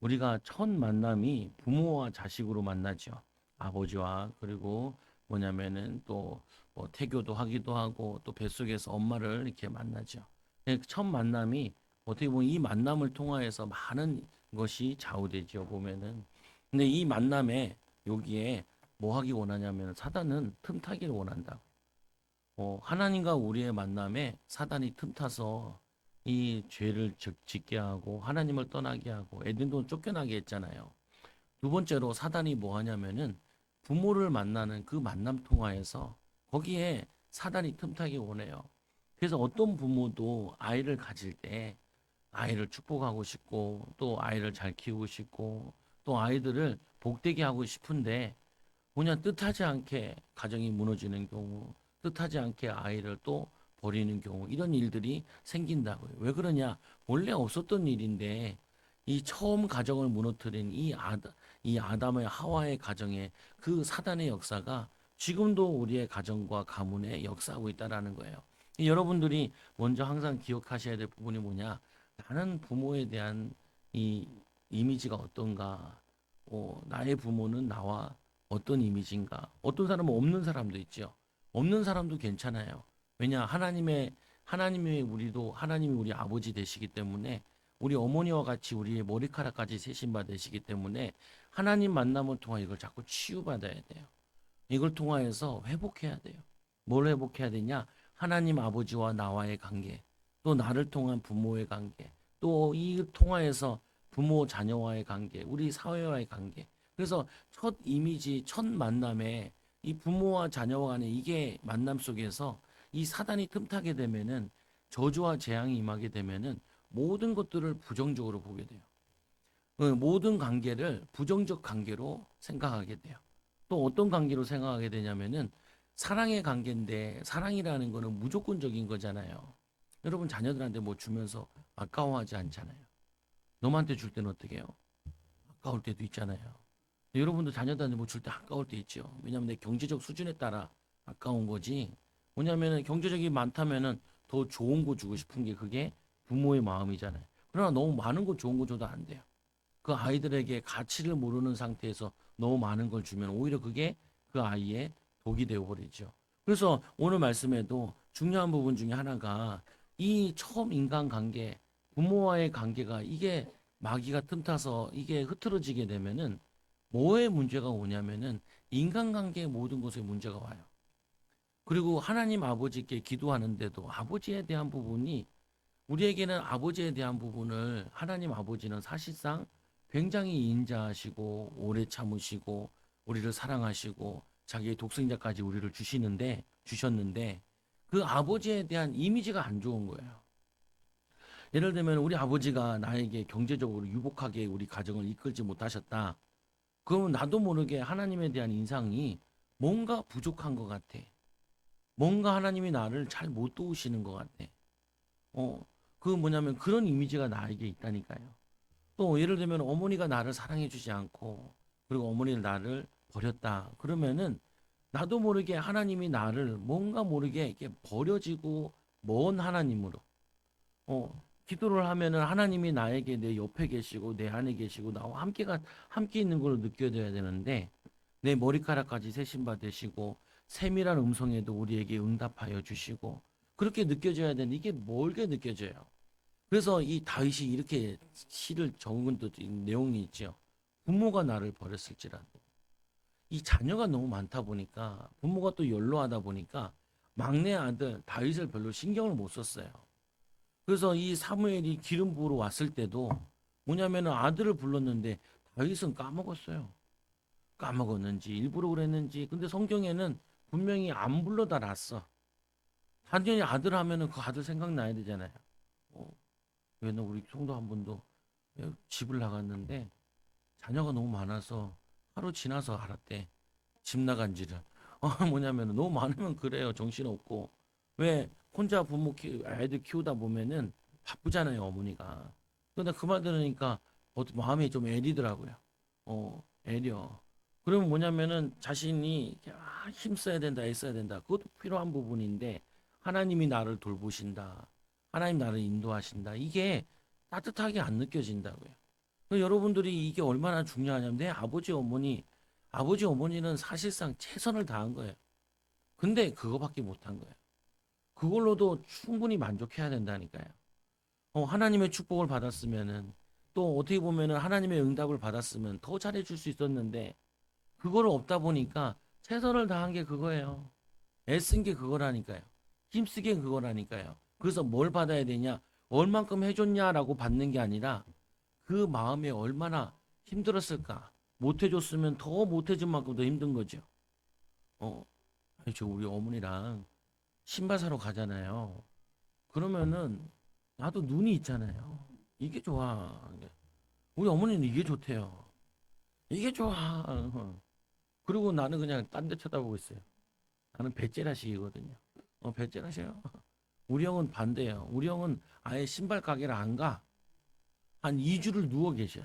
우리가 첫 만남이 부모와 자식으로 만나죠. 아버지와 그리고 뭐냐면은 또뭐 태교도 하기도 하고 또 뱃속에서 엄마를 이렇게 만나죠. 첫 만남이 어떻게 보면 이 만남을 통하여서 많은 것이 좌우되죠. 보면은. 근데 이 만남에 여기에 뭐 하기 원하냐면 사단은 틈타기를 원한다. 하나님과 우리의 만남에 사단이 틈타서 이 죄를 짓게 하고 하나님을 떠나게 하고 에덴도 쫓겨나게 했잖아요. 두 번째로 사단이 뭐 하냐면은 부모를 만나는 그 만남 통하여서 거기에 사단이 틈타기 원해요. 그래서 어떤 부모도 아이를 가질 때 아이를 축복하고 싶고 또 아이를 잘 키우고 싶고 또 아이들을 복되게 하고 싶은데 뭐냐 뜻하지 않게 가정이 무너지는 경우, 뜻하지 않게 아이를 또 버리는 경우 이런 일들이 생긴다고요. 왜 그러냐? 원래 없었던 일인데 이 처음 가정을 무너뜨린 이 아담의 하와의 가정에 그 사단의 역사가 지금도 우리의 가정과 가문에 역사하고 있다라는 거예요. 여러분들이 먼저 항상 기억하셔야 될 부분이 뭐냐? 나는 부모에 대한 이 이미지가 어떤가? 나의 부모는 나와 어떤 이미지인가? 어떤 사람은 없는 사람도 있죠. 없는 사람도 괜찮아요. 왜냐? 하나님이 우리 아버지 되시기 때문에 우리 어머니와 같이 우리의 머리카락까지 세신 바 되시기 때문에 하나님 만남을 통해 이걸 자꾸 치유받아야 돼요. 이걸 통하여서 회복해야 돼요. 뭘 회복해야 되냐? 하나님 아버지와 나와의 관계, 또 나를 통한 부모의 관계, 또 이 통하여서 부모 자녀와의 관계, 우리 사회와의 관계. 그래서 첫 이미지, 첫 만남에 이 부모와 자녀와 간의 이게 만남 속에서 이 사단이 틈타게 되면은 저주와 재앙이 임하게 되면은 모든 것들을 부정적으로 보게 돼요. 모든 관계를 부정적 관계로 생각하게 돼요. 또 어떤 관계로 생각하게 되냐면은 사랑의 관계인데 사랑이라는 거는 무조건적인 거잖아요. 여러분 자녀들한테 뭐 주면서 아까워하지 않잖아요. 너한테 줄 때는 어떻게 해요? 아까울 때도 있잖아요. 여러분도 자녀들한테 뭐 줄 때 아까울 때 있죠. 왜냐하면 내 경제적 수준에 따라 아까운 거지. 뭐냐면은 경제적이 많다면은 더 좋은 거 주고 싶은 게 그게 부모의 마음이잖아요. 그러나 너무 많은 거 좋은 거 줘도 안 돼요. 그 아이들에게 가치를 모르는 상태에서 너무 많은 걸 주면 오히려 그게 그 아이의 독이 되어 버리죠. 그래서 오늘 말씀에도 중요한 부분 중에 하나가 이 처음 인간 관계, 부모와의 관계가 이게 마귀가 틈타서 이게 흐트러지게 되면은 뭐에 문제가 오냐면은 인간관계의 모든 것에 문제가 와요. 그리고 하나님 아버지께 기도하는데도 아버지에 대한 부분이 우리에게는 아버지에 대한 부분을 하나님 아버지는 사실상 굉장히 인자하시고 오래 참으시고 우리를 사랑하시고 자기의 독생자까지 우리를 주셨는데 그 아버지에 대한 이미지가 안 좋은 거예요. 예를 들면 우리 아버지가 나에게 경제적으로 유복하게 우리 가정을 이끌지 못하셨다. 그러면 나도 모르게 하나님에 대한 인상이 뭔가 부족한 것 같아. 뭔가 하나님이 나를 잘 못 도우시는 것 같아. 그 뭐냐면 그런 이미지가 나에게 있다니까요. 또 예를 들면 어머니가 나를 사랑해 주지 않고 그리고 어머니를 나를 버렸다. 그러면은 나도 모르게 하나님이 나를 뭔가 모르게 이렇게 버려지고 먼 하나님으로 기도를 하면은 하나님이 나에게 내 옆에 계시고 내 안에 계시고 나와 함께 있는 걸로 느껴져야 되는데 내 머리카락까지 세신 바 되시고 세밀한 음성에도 우리에게 응답하여 주시고 그렇게 느껴져야 되는데 이게 멀게 느껴져요. 그래서 이 다윗이 이렇게 시를 적은 또 내용이 있죠. 부모가 나를 버렸을지라도 이 자녀가 너무 많다 보니까 부모가 또 연로하다 보니까 막내 아들 다윗을 별로 신경을 못 썼어요. 그래서 이 사무엘이 기름 부으러 왔을 때도 뭐냐면은 아들을 불렀는데 다윗은 까먹었어요. 까먹었는지 일부러 그랬는지 근데 성경에는 분명히 안 불러다 놨어. 단연히 아들 하면은 그 아들 생각나야 되잖아요. 어, 왜냐 우리 성도 한 분도 집을 나갔는데 자녀가 너무 많아서 하루 지나서 알았대. 집 나간지를. 뭐냐면 너무 많으면 그래요. 정신없고. 왜 혼자 애들 키우다 보면은 바쁘잖아요, 어머니가. 근데 그 말 들으니까 마음이 좀 애리더라고요. 애려. 그러면 뭐냐면은 자신이 이렇게, 힘써야 된다, 애써야 된다. 그것도 필요한 부분인데 하나님이 나를 돌보신다. 하나님 나를 인도하신다. 이게 따뜻하게 안 느껴진다고요. 여러분들이 이게 얼마나 중요하냐면 내 아버지 어머니는 사실상 최선을 다한 거예요. 근데 그거밖에 못한 거예요. 그걸로도 충분히 만족해야 된다니까요. 하나님의 축복을 받았으면은 또 어떻게 보면은 하나님의 응답을 받았으면 더 잘해줄 수 있었는데 그거를 없다 보니까 최선을 다한 게 그거예요. 애쓴 게 그거라니까요. 힘쓰게 그거라니까요. 그래서 뭘 받아야 되냐? 얼만큼 해줬냐라고 받는 게 아니라 그 마음에 얼마나 힘들었을까? 못 해줬으면 더 못 해준 만큼 더 힘든 거죠. 어, 아니, 저 우리 어머니랑 신발 사러 가잖아요. 그러면은 나도 눈이 있잖아요. 이게 좋아. 우리 어머니는 이게 좋대요. 이게 좋아. 그리고 나는 그냥 딴 데 쳐다보고 있어요. 나는 배째라식이거든요. 배째라셔요. 우리 형은 반대예요. 우리 형은 아예 신발 가게를 안 가. 한 2주를 누워 계셔.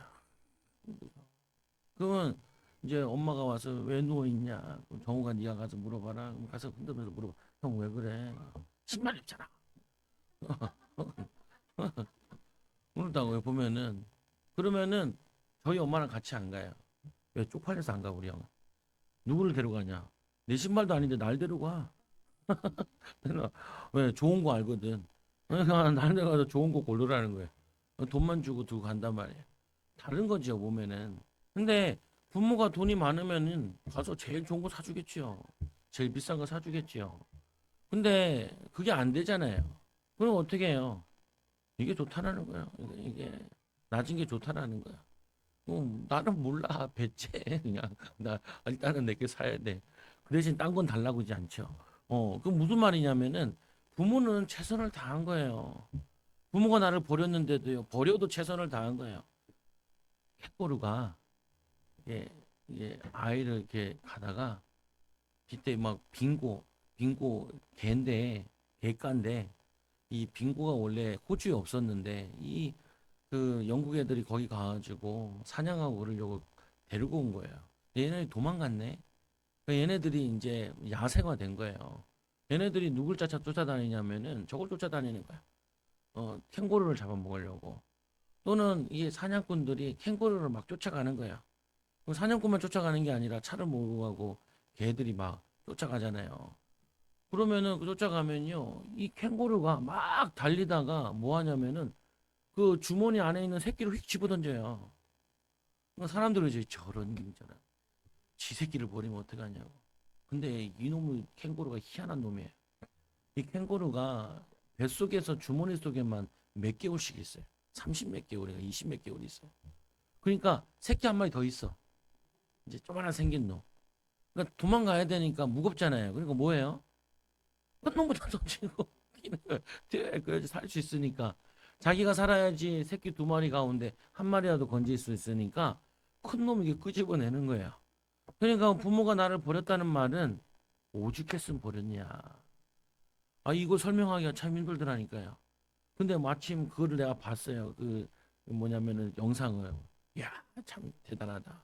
그러면 이제 엄마가 와서 왜 누워 있냐? 그럼 정우가 네가 가서 물어봐라. 그럼 가서 흔들면서 물어봐. 형 왜 그래? 신발 입잖아. 그러다가 보면은 그러면은 저희 엄마랑 같이 안 가요. 왜 쪽팔려서 안 가 우리 형은. 누구를 데려가냐? 내 신발도 아닌데 날 데려가. 내가 왜 좋은 거 알거든. 그러니까 날 데려가서 좋은 거 고르라는 거예요. 돈만 주고 두고 간단 말이에요. 다른 거지요 보면은. 근데 부모가 돈이 많으면은 가서 제일 좋은 거 사주겠지요. 제일 비싼 거 사주겠지요. 근데 그게 안 되잖아요. 그럼 어떻게 해요? 이게 좋다라는 거예요. 이게 낮은 게 좋다라는 거야. 나는 몰라. 배째 그냥 나 일단은 내게 사야 돼. 그 대신 딴 건 달라고 하지 않죠. 그 무슨 말이냐면은 부모는 최선을 다한 거예요. 부모가 나를 버렸는데도요. 버려도 최선을 다한 거예요. 캥거루가 예, 아이를 이렇게 가다가 그때 막 빙고 개인데 개가인데 이 빙고가 원래 호주에 없었는데 이 그 영국 애들이 거기 가가지고 사냥하고 그러려고 데리고 온 거예요. 얘네들이 도망갔네. 얘네들이 이제 야생화 된 거예요. 얘네들이 누굴 쫓아다니냐면은 저걸 쫓아다니는 거야. 캥거루를 잡아먹으려고. 또는 이 사냥꾼들이 캥거루를 막 쫓아가는 거야. 그럼 사냥꾼만 쫓아가는 게 아니라 차를 몰고 가고 걔들이 막 쫓아가잖아요. 그러면은 그 쫓아가면요. 이 캥거루가 막 달리다가 뭐 하냐면은 그 주머니 안에 있는 새끼를 휙 집어 던져요. 그러니까 사람들은 이제 저런 저런 지 새끼를 버리면 어떡하냐고. 근데 이놈의 캥거루가 희한한 놈이에요. 이 캥거루가 뱃속에서 주머니 속에만 몇 개월씩 있어요. 30 몇 개월인가 20 몇 개월 있어요. 그러니까 새끼 한 마리 더 있어. 이제 조그마한 생긴 놈. 그러니까 도망가야 되니까 무겁잖아요. 그러니까 뭐예요? 큰 놈부터 던지고 끼는 거예요. 그래야지 살 수 있으니까. 자기가 살아야지 새끼 두 마리 가운데 한 마리라도 건질 수 있으니까 큰 놈 이게 끄집어내는 거예요. 그러니까 부모가 나를 버렸다는 말은 오죽했으면 버렸냐. 이거 설명하기가 참 힘들더라니까요. 근데 마침 그거를 내가 봤어요. 그 뭐냐면은 영상을. 야, 참 대단하다.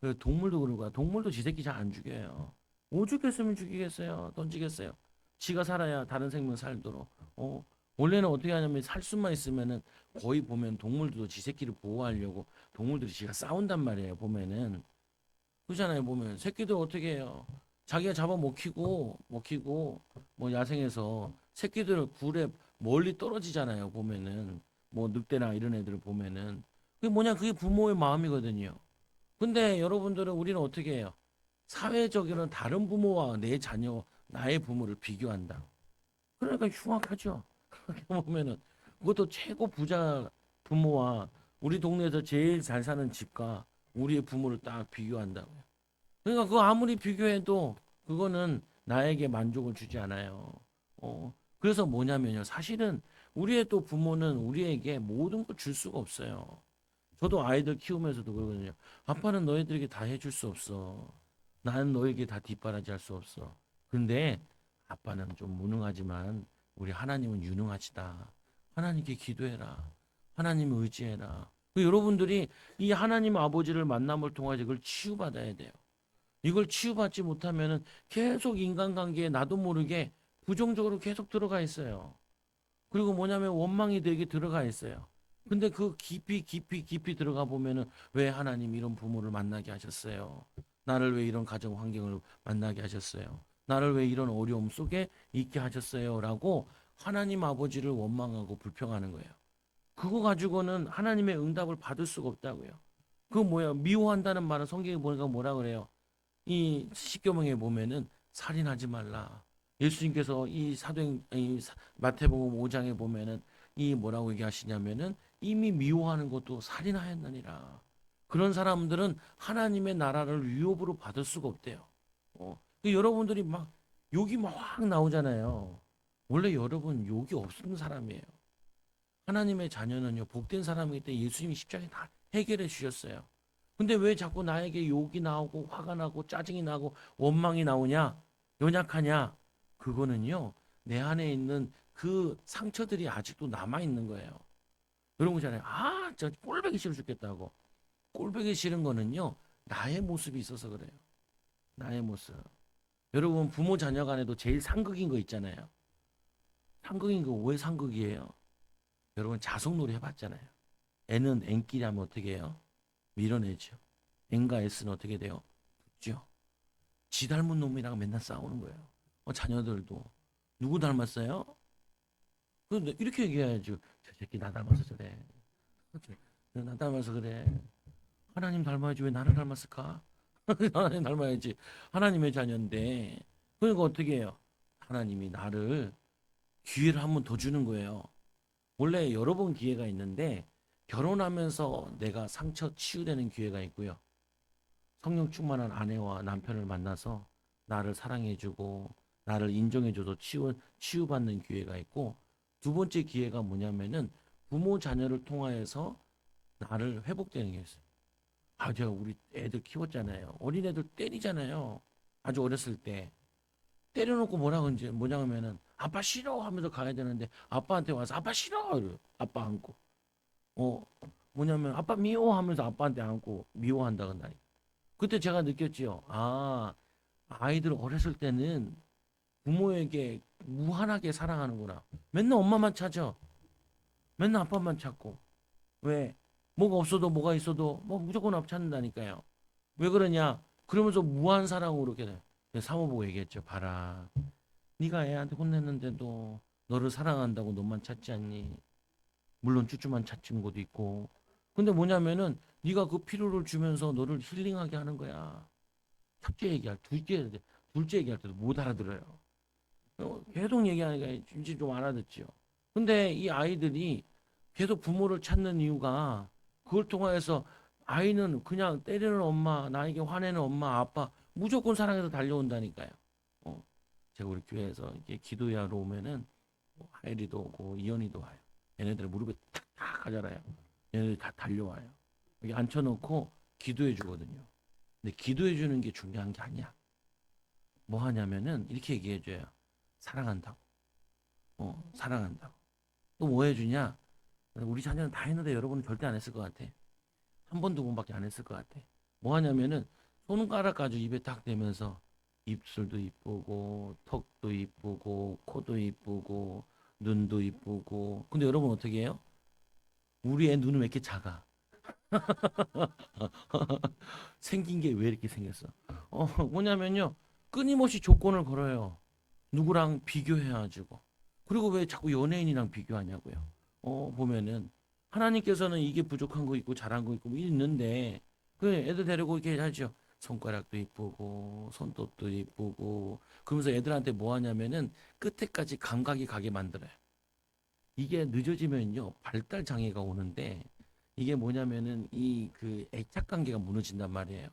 그 동물도 그러고 동물도 지 새끼 잘 안 죽여요. 오죽했으면 죽이겠어요. 던지겠어요. 지가 살아야 다른 생명 살도록. 원래는 어떻게 하냐면 살 수만 있으면은 거의 보면 동물들도 지 새끼를 보호하려고 동물들이 지가 싸운단 말이에요. 보면은 그잖아요. 보면 새끼들 어떻게 해요? 자기가 잡아 먹히고 뭐 야생에서 새끼들 굴에 멀리 떨어지잖아요. 보면은 뭐 늑대나 이런 애들을 보면은 그게 뭐냐? 그게 부모의 마음이거든요. 근데 여러분들은 우리는 어떻게 해요? 사회적으로는 다른 부모와 내 자녀, 나의 부모를 비교한다. 그러니까 흉악하죠. 그렇게 보면은 그것도 최고 부자 부모와 우리 동네에서 제일 잘 사는 집과 우리의 부모를 딱 비교한다고요. 그러니까 그거 아무리 비교해도 그거는 나에게 만족을 주지 않아요. 그래서 뭐냐면요. 사실은 우리의 또 부모는 우리에게 모든 걸 줄 수가 없어요. 저도 아이들 키우면서도 그러거든요. 아빠는 너희들에게 다 해줄 수 없어. 나는 너에게 다 뒷바라지 할 수 없어. 근데 아빠는 좀 무능하지만 우리 하나님은 유능하시다. 하나님께 기도해라. 하나님을 의지해라. 여러분들이 이 하나님 아버지를 만남을 통해 이걸 치유받아야 돼요. 이걸 치유받지 못하면은 계속 인간관계에 나도 모르게 부정적으로 계속 들어가 있어요. 그리고 뭐냐면 원망이 되게 들어가 있어요. 근데 그 깊이 들어가 보면은 왜 하나님 이런 부모를 만나게 하셨어요? 나를 왜 이런 가정 환경을 만나게 하셨어요? 나를 왜 이런 어려움 속에 있게 하셨어요? 라고 하나님 아버지를 원망하고 불평하는 거예요. 그거 가지고는 하나님의 응답을 받을 수가 없다고요. 그거 뭐야? 미워한다는 말은 성경에 보니까 뭐라 그래요? 이 십계명에 보면은 살인하지 말라. 예수님께서 이 사도행 마태복음 5장에 보면은 이 뭐라고 얘기하시냐면은 이미 미워하는 것도 살인하였느니라. 그런 사람들은 하나님의 나라를 유업으로 받을 수가 없대요. 여러분들이 막 욕이 막 확 나오잖아요. 원래 여러분 욕이 없는 사람이에요. 하나님의 자녀는요, 복된 사람이기 때문에 예수님이 십자가에 다 해결해 주셨어요. 근데 왜 자꾸 나에게 욕이 나오고 화가 나고 짜증이 나고 원망이 나오냐? 연약하냐? 그거는요, 내 안에 있는 그 상처들이 아직도 남아 있는 거예요. 여러분 잖아요. 아, 저 꼴보기 싫어 죽겠다고. 꼴보기 싫은 거는요, 나의 모습이 있어서 그래요. 나의 모습. 여러분 부모 자녀 간에도 제일 상극인 거 있잖아요. 상극인 거 왜 상극이에요? 여러분 자석놀이 해봤잖아요. N은 N끼리 하면 어떻게 해요? 밀어내죠. N과 S는 어떻게 돼요? 붙죠. 지 닮은 놈이랑 맨날 싸우는 거예요. 자녀들도 누구 닮았어요? 근데 이렇게 얘기해야죠. 저 새끼 나 닮아서 저래. 나 닮아서 그래. 하나님 닮아야지 왜 나를 닮았을까? 하나님 닮아야지. 하나님의 자녀인데. 그러니까 어떻게 해요? 하나님이 나를 기회를 한 번 더 주는 거예요. 원래 여러 번 기회가 있는데 결혼하면서 내가 상처 치유되는 기회가 있고요. 성령 충만한 아내와 남편을 만나서 나를 사랑해주고 나를 인정해줘서 치유받는 기회가 있고 두 번째 기회가 뭐냐면은 부모 자녀를 통하여서 나를 회복되는 게 있어요. 아, 제가 우리 애들 키웠잖아요. 어린애들 때리잖아요. 아주 어렸을 때. 때려놓고 뭐냐 하면은 아빠 싫어 하면서 가야 되는데 아빠한테 와서 아빠 싫어 이래. 아빠 안고 어 뭐냐면 아빠 미워 하면서 아빠한테 안고 미워한다 그다니. 그때 제가 느꼈지요. 아, 아이들 어렸을 때는 부모에게 무한하게 사랑하는구나. 맨날 엄마만 찾아. 맨날 아빠만 찾고. 왜? 뭐가 없어도 뭐가 있어도 뭐 무조건 앞 찾는다니까요. 왜 그러냐? 그러면서 무한 사랑으로 이렇게 돼. 사모 보고 얘기했죠. 봐라. 네가 애한테 혼냈는데도 너를 사랑한다고 너만 찾지 않니? 물론 쭈쭈만 찾는 것도 있고. 근데 뭐냐면은 네가 그 필요를 주면서 너를 힐링하게 하는 거야. 첫째 얘기할 둘째 얘기할 때도 못 알아들어요. 계속 얘기하니까 이제 좀 알아듣지요. 근데 이 아이들이 계속 부모를 찾는 이유가 그걸 통해서 아이는 그냥 때리는 엄마, 나에게 화내는 엄마, 아빠 무조건 사랑해서 달려온다니까요. 어, 제가 우리 교회에서 이렇게 기도회하러 오면은 뭐 하엘이도 오고 이현이도 와요. 얘네들 무릎에 탁탁 가잖아요. 얘네들 다 달려와요. 여기 앉혀놓고 기도해 주거든요. 근데 기도해 주는 게 중요한 게 아니야. 뭐 하냐면은 이렇게 얘기해 줘요. 사랑한다고. 사랑한다고. 또 뭐 해주냐? 우리 자녀는 다 했는데 여러분은 절대 안 했을 것 같아. 한 번, 두 번밖에 안 했을 것 같아. 뭐 하냐면은 손가락 가지고 입에 딱 대면서 입술도 이쁘고 턱도 이쁘고 코도 이쁘고 눈도 이쁘고 근데 여러분 어떻게 해요? 우리 애 눈은 왜 이렇게 작아? 생긴 게 왜 이렇게 생겼어? 뭐냐면요 끊임없이 조건을 걸어요. 누구랑 비교해가지고 그리고 왜 자꾸 연예인이랑 비교하냐고요. 보면은 하나님께서는 이게 부족한 거 있고 잘한 거 있고 뭐 있는데 그 애들 데리고 이렇게 하죠. 손가락도 이쁘고 손톱도 이쁘고 그러면서 애들한테 뭐 하냐면은 끝에까지 감각이 가게 만들어요. 이게 늦어지면요 발달 장애가 오는데 이게 뭐냐면은 이 그 애착 관계가 무너진단 말이에요.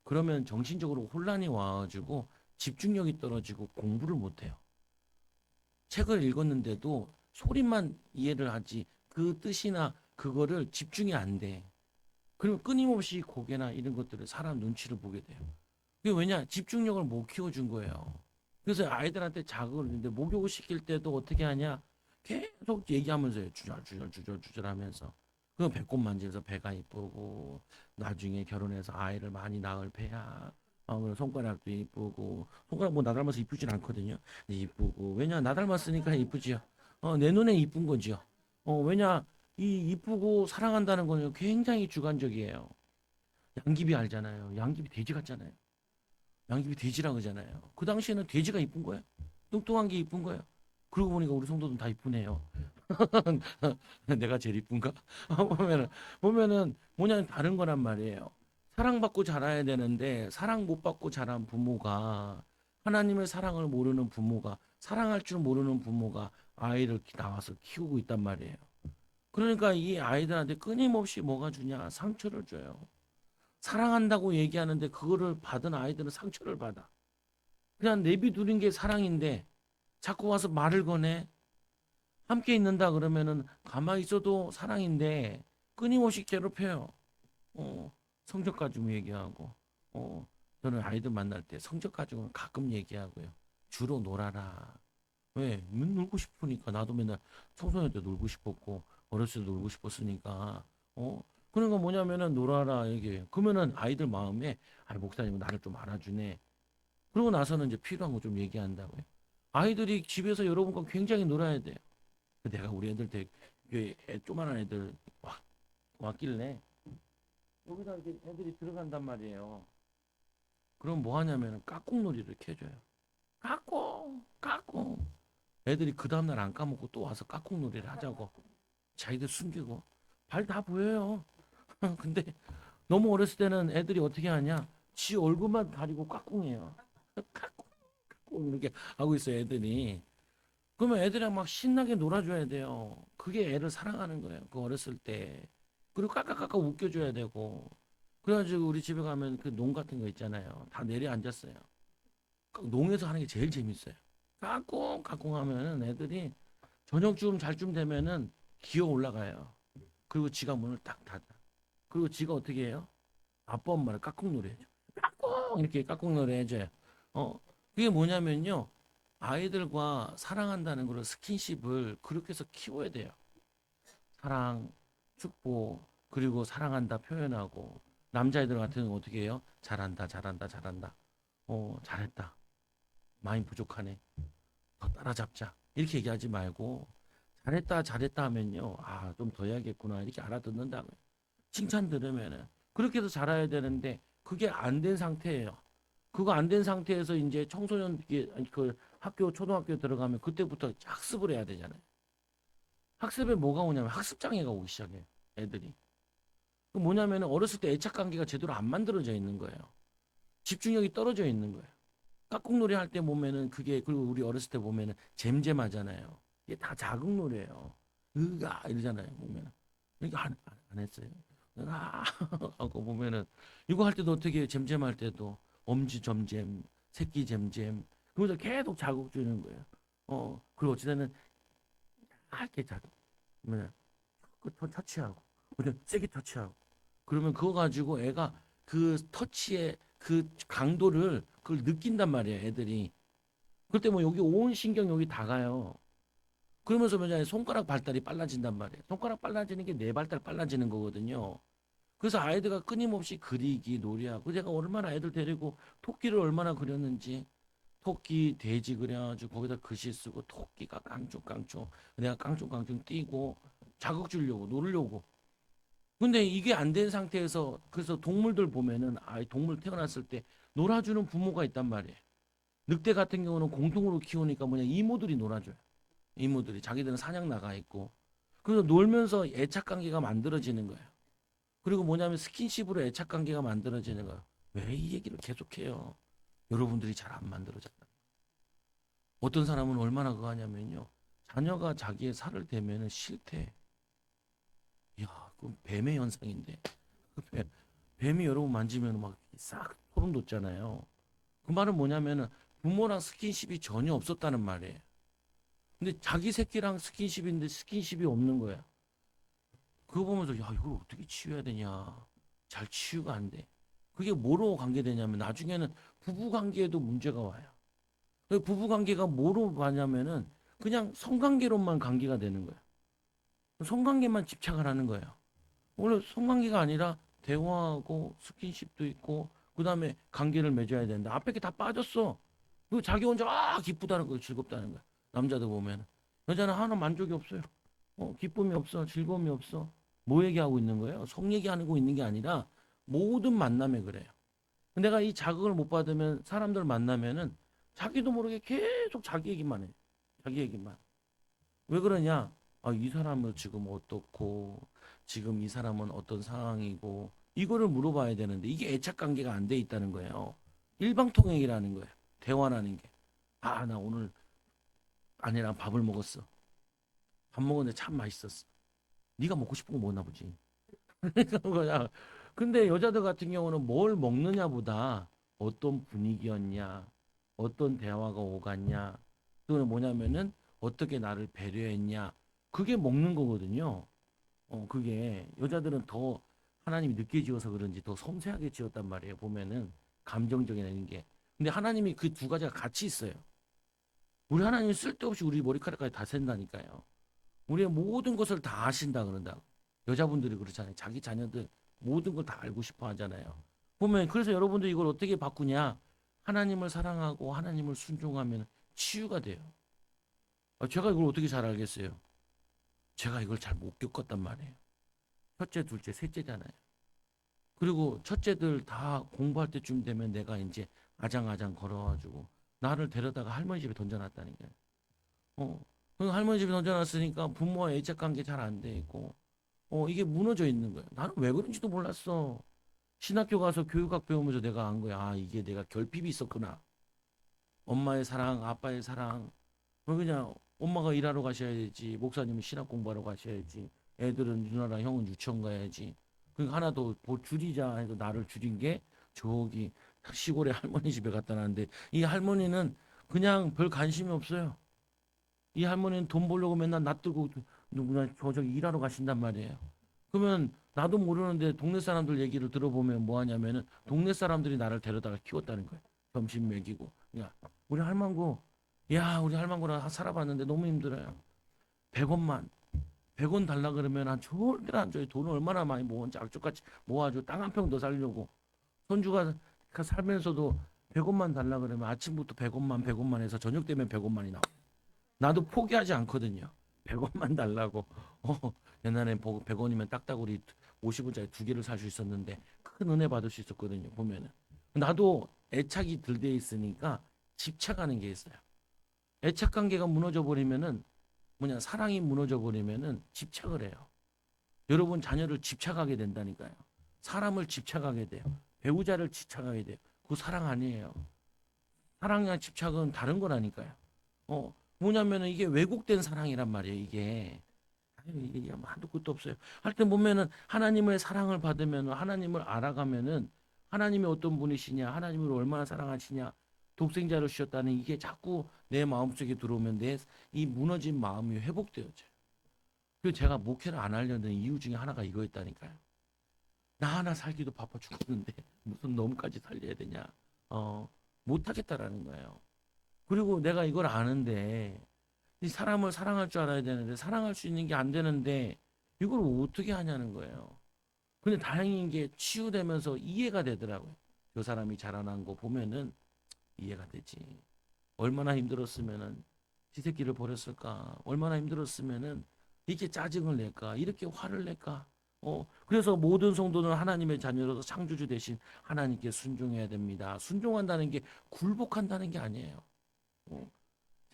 그러면 정신적으로 혼란이 와가지고 집중력이 떨어지고 공부를 못해요. 책을 읽었는데도 소리만 이해를 하지 그 뜻이나 그거를 집중이 안 돼. 그리고 끊임없이 고개나 이런 것들을 사람 눈치를 보게 돼요. 그게 왜냐? 집중력을 못 키워준 거예요. 그래서 아이들한테 자극을 주는데 목욕을 시킬 때도 어떻게 하냐? 계속 얘기하면서 주절주절 하면서 그 배꼽 만지면서 배가 이쁘고 나중에 결혼해서 아이를 많이 낳을 배야. 그리고 손가락도 이쁘고 손가락 뭐 나 닮아서 이쁘진 않거든요. 이쁘고 왜냐 나 닮았으니까 이쁘지요. 내 눈에 이쁜 거지요. 왜냐 이 이쁘고 사랑한다는 거는 굉장히 주관적이에요. 양귀비 알잖아요. 양귀비 돼지 같잖아요. 양귀비 돼지라 그러잖아요. 그 당시에는 돼지가 이쁜 거예요. 뚱뚱한 게 이쁜 거예요. 그러고 보니까 우리 성도는 다 이쁘네요. 내가 제일 이쁜가? 보면은 뭐냐면 다른 거란 말이에요. 사랑받고 자라야 되는데 사랑 못 받고 자란 부모가 하나님의 사랑을 모르는 부모가 사랑할 줄 모르는 부모가 아이를 낳아서 키우고 있단 말이에요. 그러니까 이 아이들한테 끊임없이 뭐가 주냐? 상처를 줘요. 사랑한다고 얘기하는데 그거를 받은 아이들은 상처를 받아. 그냥 내비두는 게 사랑인데 자꾸 와서 말을 거네. 함께 있는다 그러면은 가만히 있어도 사랑인데 끊임없이 괴롭혀요. 어, 성적 가지고 얘기하고. 저는 아이들 만날 때 성적 가지고는 가끔 얘기하고요. 주로 놀아라. 왜? 놀고 싶으니까. 나도 맨날 청소년 때 놀고 싶었고 어렸을 때 놀고 싶었으니까. 그러니까 뭐냐면은 놀아라 이게. 그러면은 아이들 마음에 목사님은 나를 좀 알아주네. 그러고 나서는 이제 필요한 거 좀 얘기한다고요. 아이들이 집에서 여러분과 굉장히 놀아야 돼요. 내가 우리 애들 조그만한 애들 왔길래 여기다 이렇게 애들이 들어간단 말이에요. 그럼 뭐 하냐면은 깍꿍놀이를 켜줘요. 깍꿍, 깍꿍. 애들이 그 다음날 안 까먹고 또 와서 깍꿍놀이를 하자고. 자기들 숨기고. 발 다 보여요. 근데 너무 어렸을 때는 애들이 어떻게 하냐? 지 얼굴만 가리고 깍꿍해요. 깍꿍, 깍꿍 이렇게 하고 있어요, 애들이. 그러면 애들이랑 막 신나게 놀아줘야 돼요. 그게 애를 사랑하는 거예요. 그 어렸을 때. 그리고 까까까까 웃겨줘야 되고. 그래가지고 우리 집에 가면 그 농 같은 거 있잖아요. 다 내려 앉았어요. 농에서 하는 게 제일 재밌어요. 까꿍 까꿍 하면은 애들이 저녁쯤 잘쯤 되면은 기어 올라가요. 그리고 지가 문을 딱 닫아. 그리고 지가 어떻게 해요? 아빠 엄마를 까꿍 노래해줘. 까꿍 이렇게 까꿍 노래해줘요. 그게 뭐냐면요. 아이들과 사랑한다는 그런 스킨십을 그렇게 해서 키워야 돼요. 사랑, 축복, 그리고 사랑한다 표현하고 남자애들 같은 경우는 어떻게 해요? 잘한다, 잘한다, 잘한다. 잘했다. 많이 부족하네. 더 따라잡자. 이렇게 얘기하지 말고 잘했다, 잘했다 하면요. 좀 더 해야겠구나. 이렇게 알아듣는다고요. 칭찬 들으면은 그렇게 해서 자라야 되는데 그게 안 된 상태예요. 그거 안 된 상태에서 이제 청소년 그 학교 초등학교 들어가면 그때부터 학습을 해야 되잖아요. 학습에 뭐가 오냐면 학습 장애가 오기 시작해요. 애들이. 그 뭐냐면 어렸을 때 애착 관계가 제대로 안 만들어져 있는 거예요. 집중력이 떨어져 있는 거예요. 깍꿍놀이 할 때 보면은 그게 그리고 우리 어렸을 때 보면은 잼잼하잖아요. 이게 다 자극 놀이에요. 으가 이러잖아요. 보면은 그러니까 안 했어요. 아 하고 보면은 이거 할 때도 어떻게 해요? 잼잼할 때도 엄지 점잼, 새끼 잼잼 그러면서 계속 자극 주는 거예요. 그리고 어찌되는 얇게 자극. 그러면 터치하고 그냥 세게 터치하고 그러면 그거 가지고 애가 그 터치의 그 강도를 그걸 느낀단 말이에요. 애들이. 그럴 때 뭐 여기 온 신경 여기 다 가요. 그러면서 뭐냐 손가락 발달이 빨라진단 말이에요. 손가락 빨라지는 게 뇌 발달 빨라지는 거거든요. 그래서 아이들과 끊임없이 그리기, 놀이하고 제가 얼마나 애들 데리고 토끼를 얼마나 그렸는지 토끼, 돼지 그려가지고 거기다 글씨 쓰고 토끼가 깡충깡충 내가 깡충깡충 뛰고 자극 주려고 놀려고 근데 이게 안 된 상태에서 그래서 동물들 보면은 동물 태어났을 때 놀아주는 부모가 있단 말이에요. 늑대 같은 경우는 공통으로 키우니까 뭐냐 이모들이 놀아줘요. 이모들이 자기들은 사냥 나가 있고 그래서 놀면서 애착 관계가 만들어지는 거예요. 그리고 뭐냐면 스킨십으로 애착 관계가 만들어지는 거예요. 왜 이 얘기를 계속해요? 여러분들이 잘 안 만들어졌다. 어떤 사람은 얼마나 그거 하냐면요. 자녀가 자기의 살을 대면은 싫대. 야, 그건 뱀의 현상인데. 뱀이 여러분 만지면 막 싹 소름 돋잖아요. 그 말은 뭐냐면은 부모랑 스킨십이 전혀 없었다는 말이에요. 근데 자기 새끼랑 스킨십인데 스킨십이 없는 거야. 그거 보면서 야 이걸 어떻게 치유해야 되냐. 잘 치유가 안 돼. 그게 뭐로 관계되냐면 나중에는 부부 관계에도 문제가 와요. 그 부부 관계가 뭐로 가냐면은 그냥 성관계로만 관계가 되는 거야. 성관계만 집착을 하는 거예요. 원래 성관계가 아니라 대화하고 스킨십도 있고 그다음에 관계를 맺어야 되는데 앞에 게 다 빠졌어. 그 자기 혼자 기쁘다는 거 즐겁다는 거야. 남자도 보면 여자는 하나 만족이 없어요. 기쁨이 없어, 즐거움이 없어. 뭐 얘기하고 있는 거예요? 속 얘기하고 있는 게 아니라 모든 만남에 그래요. 내가 이 자극을 못 받으면 사람들 만나면은 자기도 모르게 계속 자기 얘기만 해. 자기 얘기만. 왜 그러냐? 이 사람은 지금 어떻고, 지금 이 사람은 어떤 상황이고, 이거를 물어봐야 되는데, 이게 애착 관계가 안 돼 있다는 거예요. 일방통행이라는 거예요. 대화라는 게. 나 오늘 아내랑 밥을 먹었어. 밥 먹었는데 참 맛있었어. 네가 먹고 싶은 거 먹나 보지. 그런 거야. 근데 여자들 같은 경우는 뭘 먹느냐보다 어떤 분위기였냐, 어떤 대화가 오갔냐, 또는 뭐냐면은 어떻게 나를 배려했냐, 그게 먹는 거거든요. 그게 여자들은 더 하나님이 늦게 지어서 그런지 더 섬세하게 지었단 말이에요. 보면은 감정적인 게. 근데 하나님이 그 두 가지가 같이 있어요. 우리 하나님 쓸데없이 우리 머리카락까지 다 샌다니까요. 우리의 모든 것을 다 아신다 그런다. 여자분들이 그렇잖아요. 자기 자녀들 모든 걸 다 알고 싶어 하잖아요. 보면 그래서 여러분들 이걸 어떻게 바꾸냐? 하나님을 사랑하고 하나님을 순종하면 치유가 돼요. 제가 이걸 어떻게 잘 알겠어요? 제가 이걸 잘 못 겪었단 말이에요. 첫째, 둘째, 셋째잖아요. 그리고 첫째들 다 공부할 때쯤 되면 내가 이제 아장아장 걸어가지고 나를 데려다가 할머니 집에 던져놨다는 거예요. 어, 그 할머니 집에 던져놨으니까 부모와 애착 관계 잘 안 돼 있고 이게 무너져 있는 거예요. 나는 왜 그런지도 몰랐어. 신학교 가서 교육학 배우면서 내가 안 거야. 이게 내가 결핍이 있었구나. 엄마의 사랑, 아빠의 사랑. 그냥 엄마가 일하러 가셔야 되지. 목사님은 신학 공부하러 가셔야지. 애들은 누나랑 형은 유치원 가야지. 그러니까 하나 더 줄이자 해서 나를 줄인 게 저기 시골에 할머니 집에 갖다 놨는데 이 할머니는 그냥 별 관심이 없어요. 이 할머니는 돈 벌려고 맨날 놔두고 누구나 저기 일하러 가신단 말이에요. 그러면 나도 모르는데 동네 사람들 얘기를 들어보면 뭐 하냐면은 동네 사람들이 나를 데려다가 키웠다는 거예요. 점심 먹이고. 야, 우리 할망구. 야, 우리 할망구랑 살아봤는데 너무 힘들어요. 100원만. 100원 달라 그러면 한 절대로 안 줘요. 돈을 얼마나 많이 모은지 악착같이 모아줘. 땅 한 평 더 살려고. 손주가 살면서도 100원만 달라 그러면 아침부터 100원만 100원만 해서 저녁 되면 100원만이 나와. 나도 포기하지 않거든요. 100원만 달라고. 옛날엔 100원이면 딱따구리 50원짜리 두 개를 살 수 있었는데 큰 은혜 받을 수 있었거든요. 보면은. 나도 애착이 들돼 있으니까 집착하는 게 있어요. 애착 관계가 무너져 버리면은 사랑이 무너져 버리면은 집착을 해요. 여러분 자녀를 집착하게 된다니까요. 사람을 집착하게 돼요. 배우자를 집착하게 돼요. 그거 사랑 아니에요. 사랑이랑 집착은 다른 거라니까요. 뭐냐면은 이게 왜곡된 사랑이란 말이에요. 이게 이게 한도 끝도 없어요. 할 때 보면은 하나님의 사랑을 받으면 하나님을 알아가면은 하나님이 어떤 분이시냐, 하나님을 얼마나 사랑하시냐, 독생자를 주셨다는 이게 자꾸 내 마음속에 들어오면 내 이 무너진 마음이 회복되어져요. 그리고 제가 목회를 안 하려는 이유 중에 하나가 이거였다니까요. 나 하나 살기도 바빠 죽겠는데 무슨 놈까지 살려야 되냐? 못하겠다라는 거예요. 그리고 내가 이걸 아는데 이 사람을 사랑할 줄 알아야 되는데 사랑할 수 있는 게 안 되는데 이걸 어떻게 하냐는 거예요. 근데 다행인 게 치유되면서 이해가 되더라고요. 그 사람이 자라난 거 보면은 이해가 되지. 얼마나 힘들었으면은 지새끼를 버렸을까? 얼마나 힘들었으면은 이렇게 짜증을 낼까? 이렇게 화를 낼까? 그래서 모든 성도는 하나님의 자녀로서 창조주 대신 하나님께 순종해야 됩니다. 순종한다는 게 굴복한다는 게 아니에요. 어,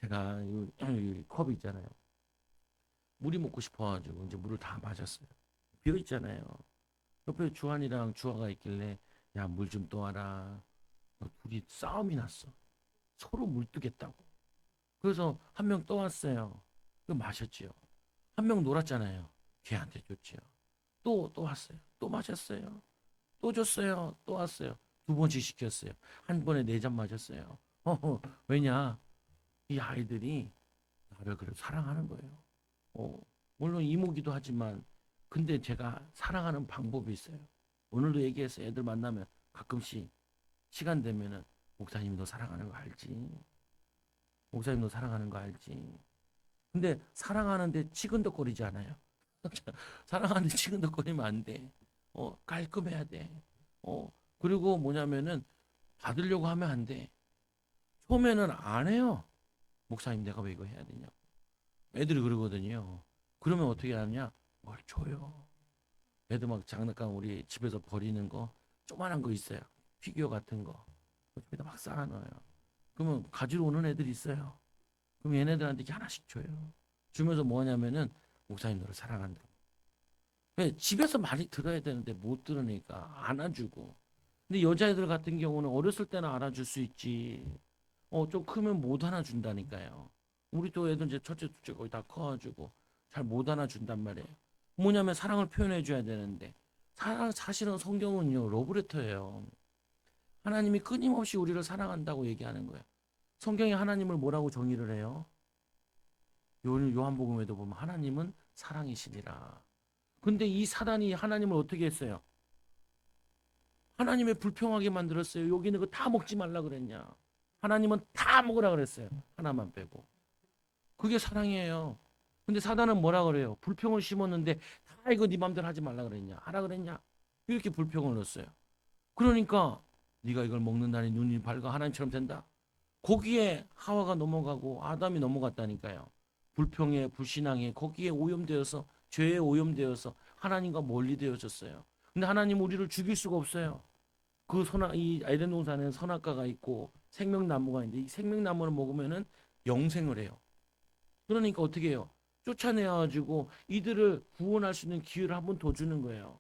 제가 이 컵이 있잖아요. 물이 먹고 싶어가지고 이제 물을 다 마셨어요. 비어 있잖아요. 옆에 주한이랑 주아가 있길래 야, 물 좀 떠와라. 둘이 싸움이 났어. 서로 물 뜨겠다고. 그래서 한 명 떠왔어요. 그 마셨지요. 한 명 놀았잖아요. 걔한테 줬지요. 또 왔어요. 또 마셨어요. 또 줬어요. 또 왔어요. 두 번씩 시켰어요. 한 번에 4잔 마셨어요. 왜냐? 이 아이들이 나를 그래 사랑하는 거예요. 어, 물론 이모기도 하지만 근데 제가 사랑하는 방법이 있어요. 오늘도 얘기했어요. 애들 만나면 가끔씩 시간 되면은 목사님 너 사랑하는 거 알지? 목사님 너 사랑하는 거 알지? 근데 사랑하는데 치근덕거리지 않아요. 사랑하는데 치근덕거리면 안 돼. 깔끔해야 돼. 그리고 뭐냐면은 받으려고 하면 안 돼. 처음에는 안 해요. 목사님 내가 왜 이거 해야 되냐. 애들이 그러거든요. 그러면 어떻게 하냐? 뭘 줘요. 애들 막 장난감 우리 집에서 버리는 거 조그만한 거 있어요. 피규어 같은 거. 그 집에다 막 쌓아놔요. 그러면 가지러 오는 애들이 있어요. 그럼 얘네들한테 이렇게 하나씩 줘요. 주면서 뭐 하냐면은 목사님 너를 사랑한다. 왜? 집에서 많이 들어야 되는데 못 들으니까 안아주고. 근데 여자애들 같은 경우는 어렸을 때는 알아줄 수 있지. 좀 크면 못 안아준다니까요. 우리 또 애들 이제 첫째, 둘째 거의 다 커가지고 잘 못 안아준단 말이에요. 뭐냐면 사랑을 표현해줘야 되는데 사실은 성경은요 러브레터예요. 하나님이 끊임없이 우리를 사랑한다고 얘기하는 거예요. 성경이 하나님을 뭐라고 정의를 해요? 요한복음에도 보면 하나님은 사랑이시니라. 근데 이 사단이 하나님을 어떻게 했어요? 하나님의 불평하게 만들었어요. 여기 있는 거 다 먹지 말라 그랬냐? 하나님은 다 먹으라 그랬어요. 하나만 빼고. 그게 사랑이에요. 근데 사단은 뭐라 그래요? 불평을 심었는데 다 이거 네 맘대로 하지 말라 그랬냐? 하라 그랬냐? 이렇게 불평을 넣었어요. 그러니까 네가 이걸 먹는다니 눈이 밝아 하나님처럼 된다. 거기에 하와가 넘어가고 아담이 넘어갔다니까요. 불평에 불신앙에 거기에 오염되어서 죄에 오염되어서 하나님과 멀리 되어졌어요. 근데 하나님 우리를 죽일 수가 없어요. 이 에덴 동산에 선악과가 있고 생명나무가 있는데 이 생명나무를 먹으면은 영생을 해요. 그러니까 어떻게 해요? 쫓아내가지고 이들을 구원할 수 있는 기회를 한 번 더 주는 거예요.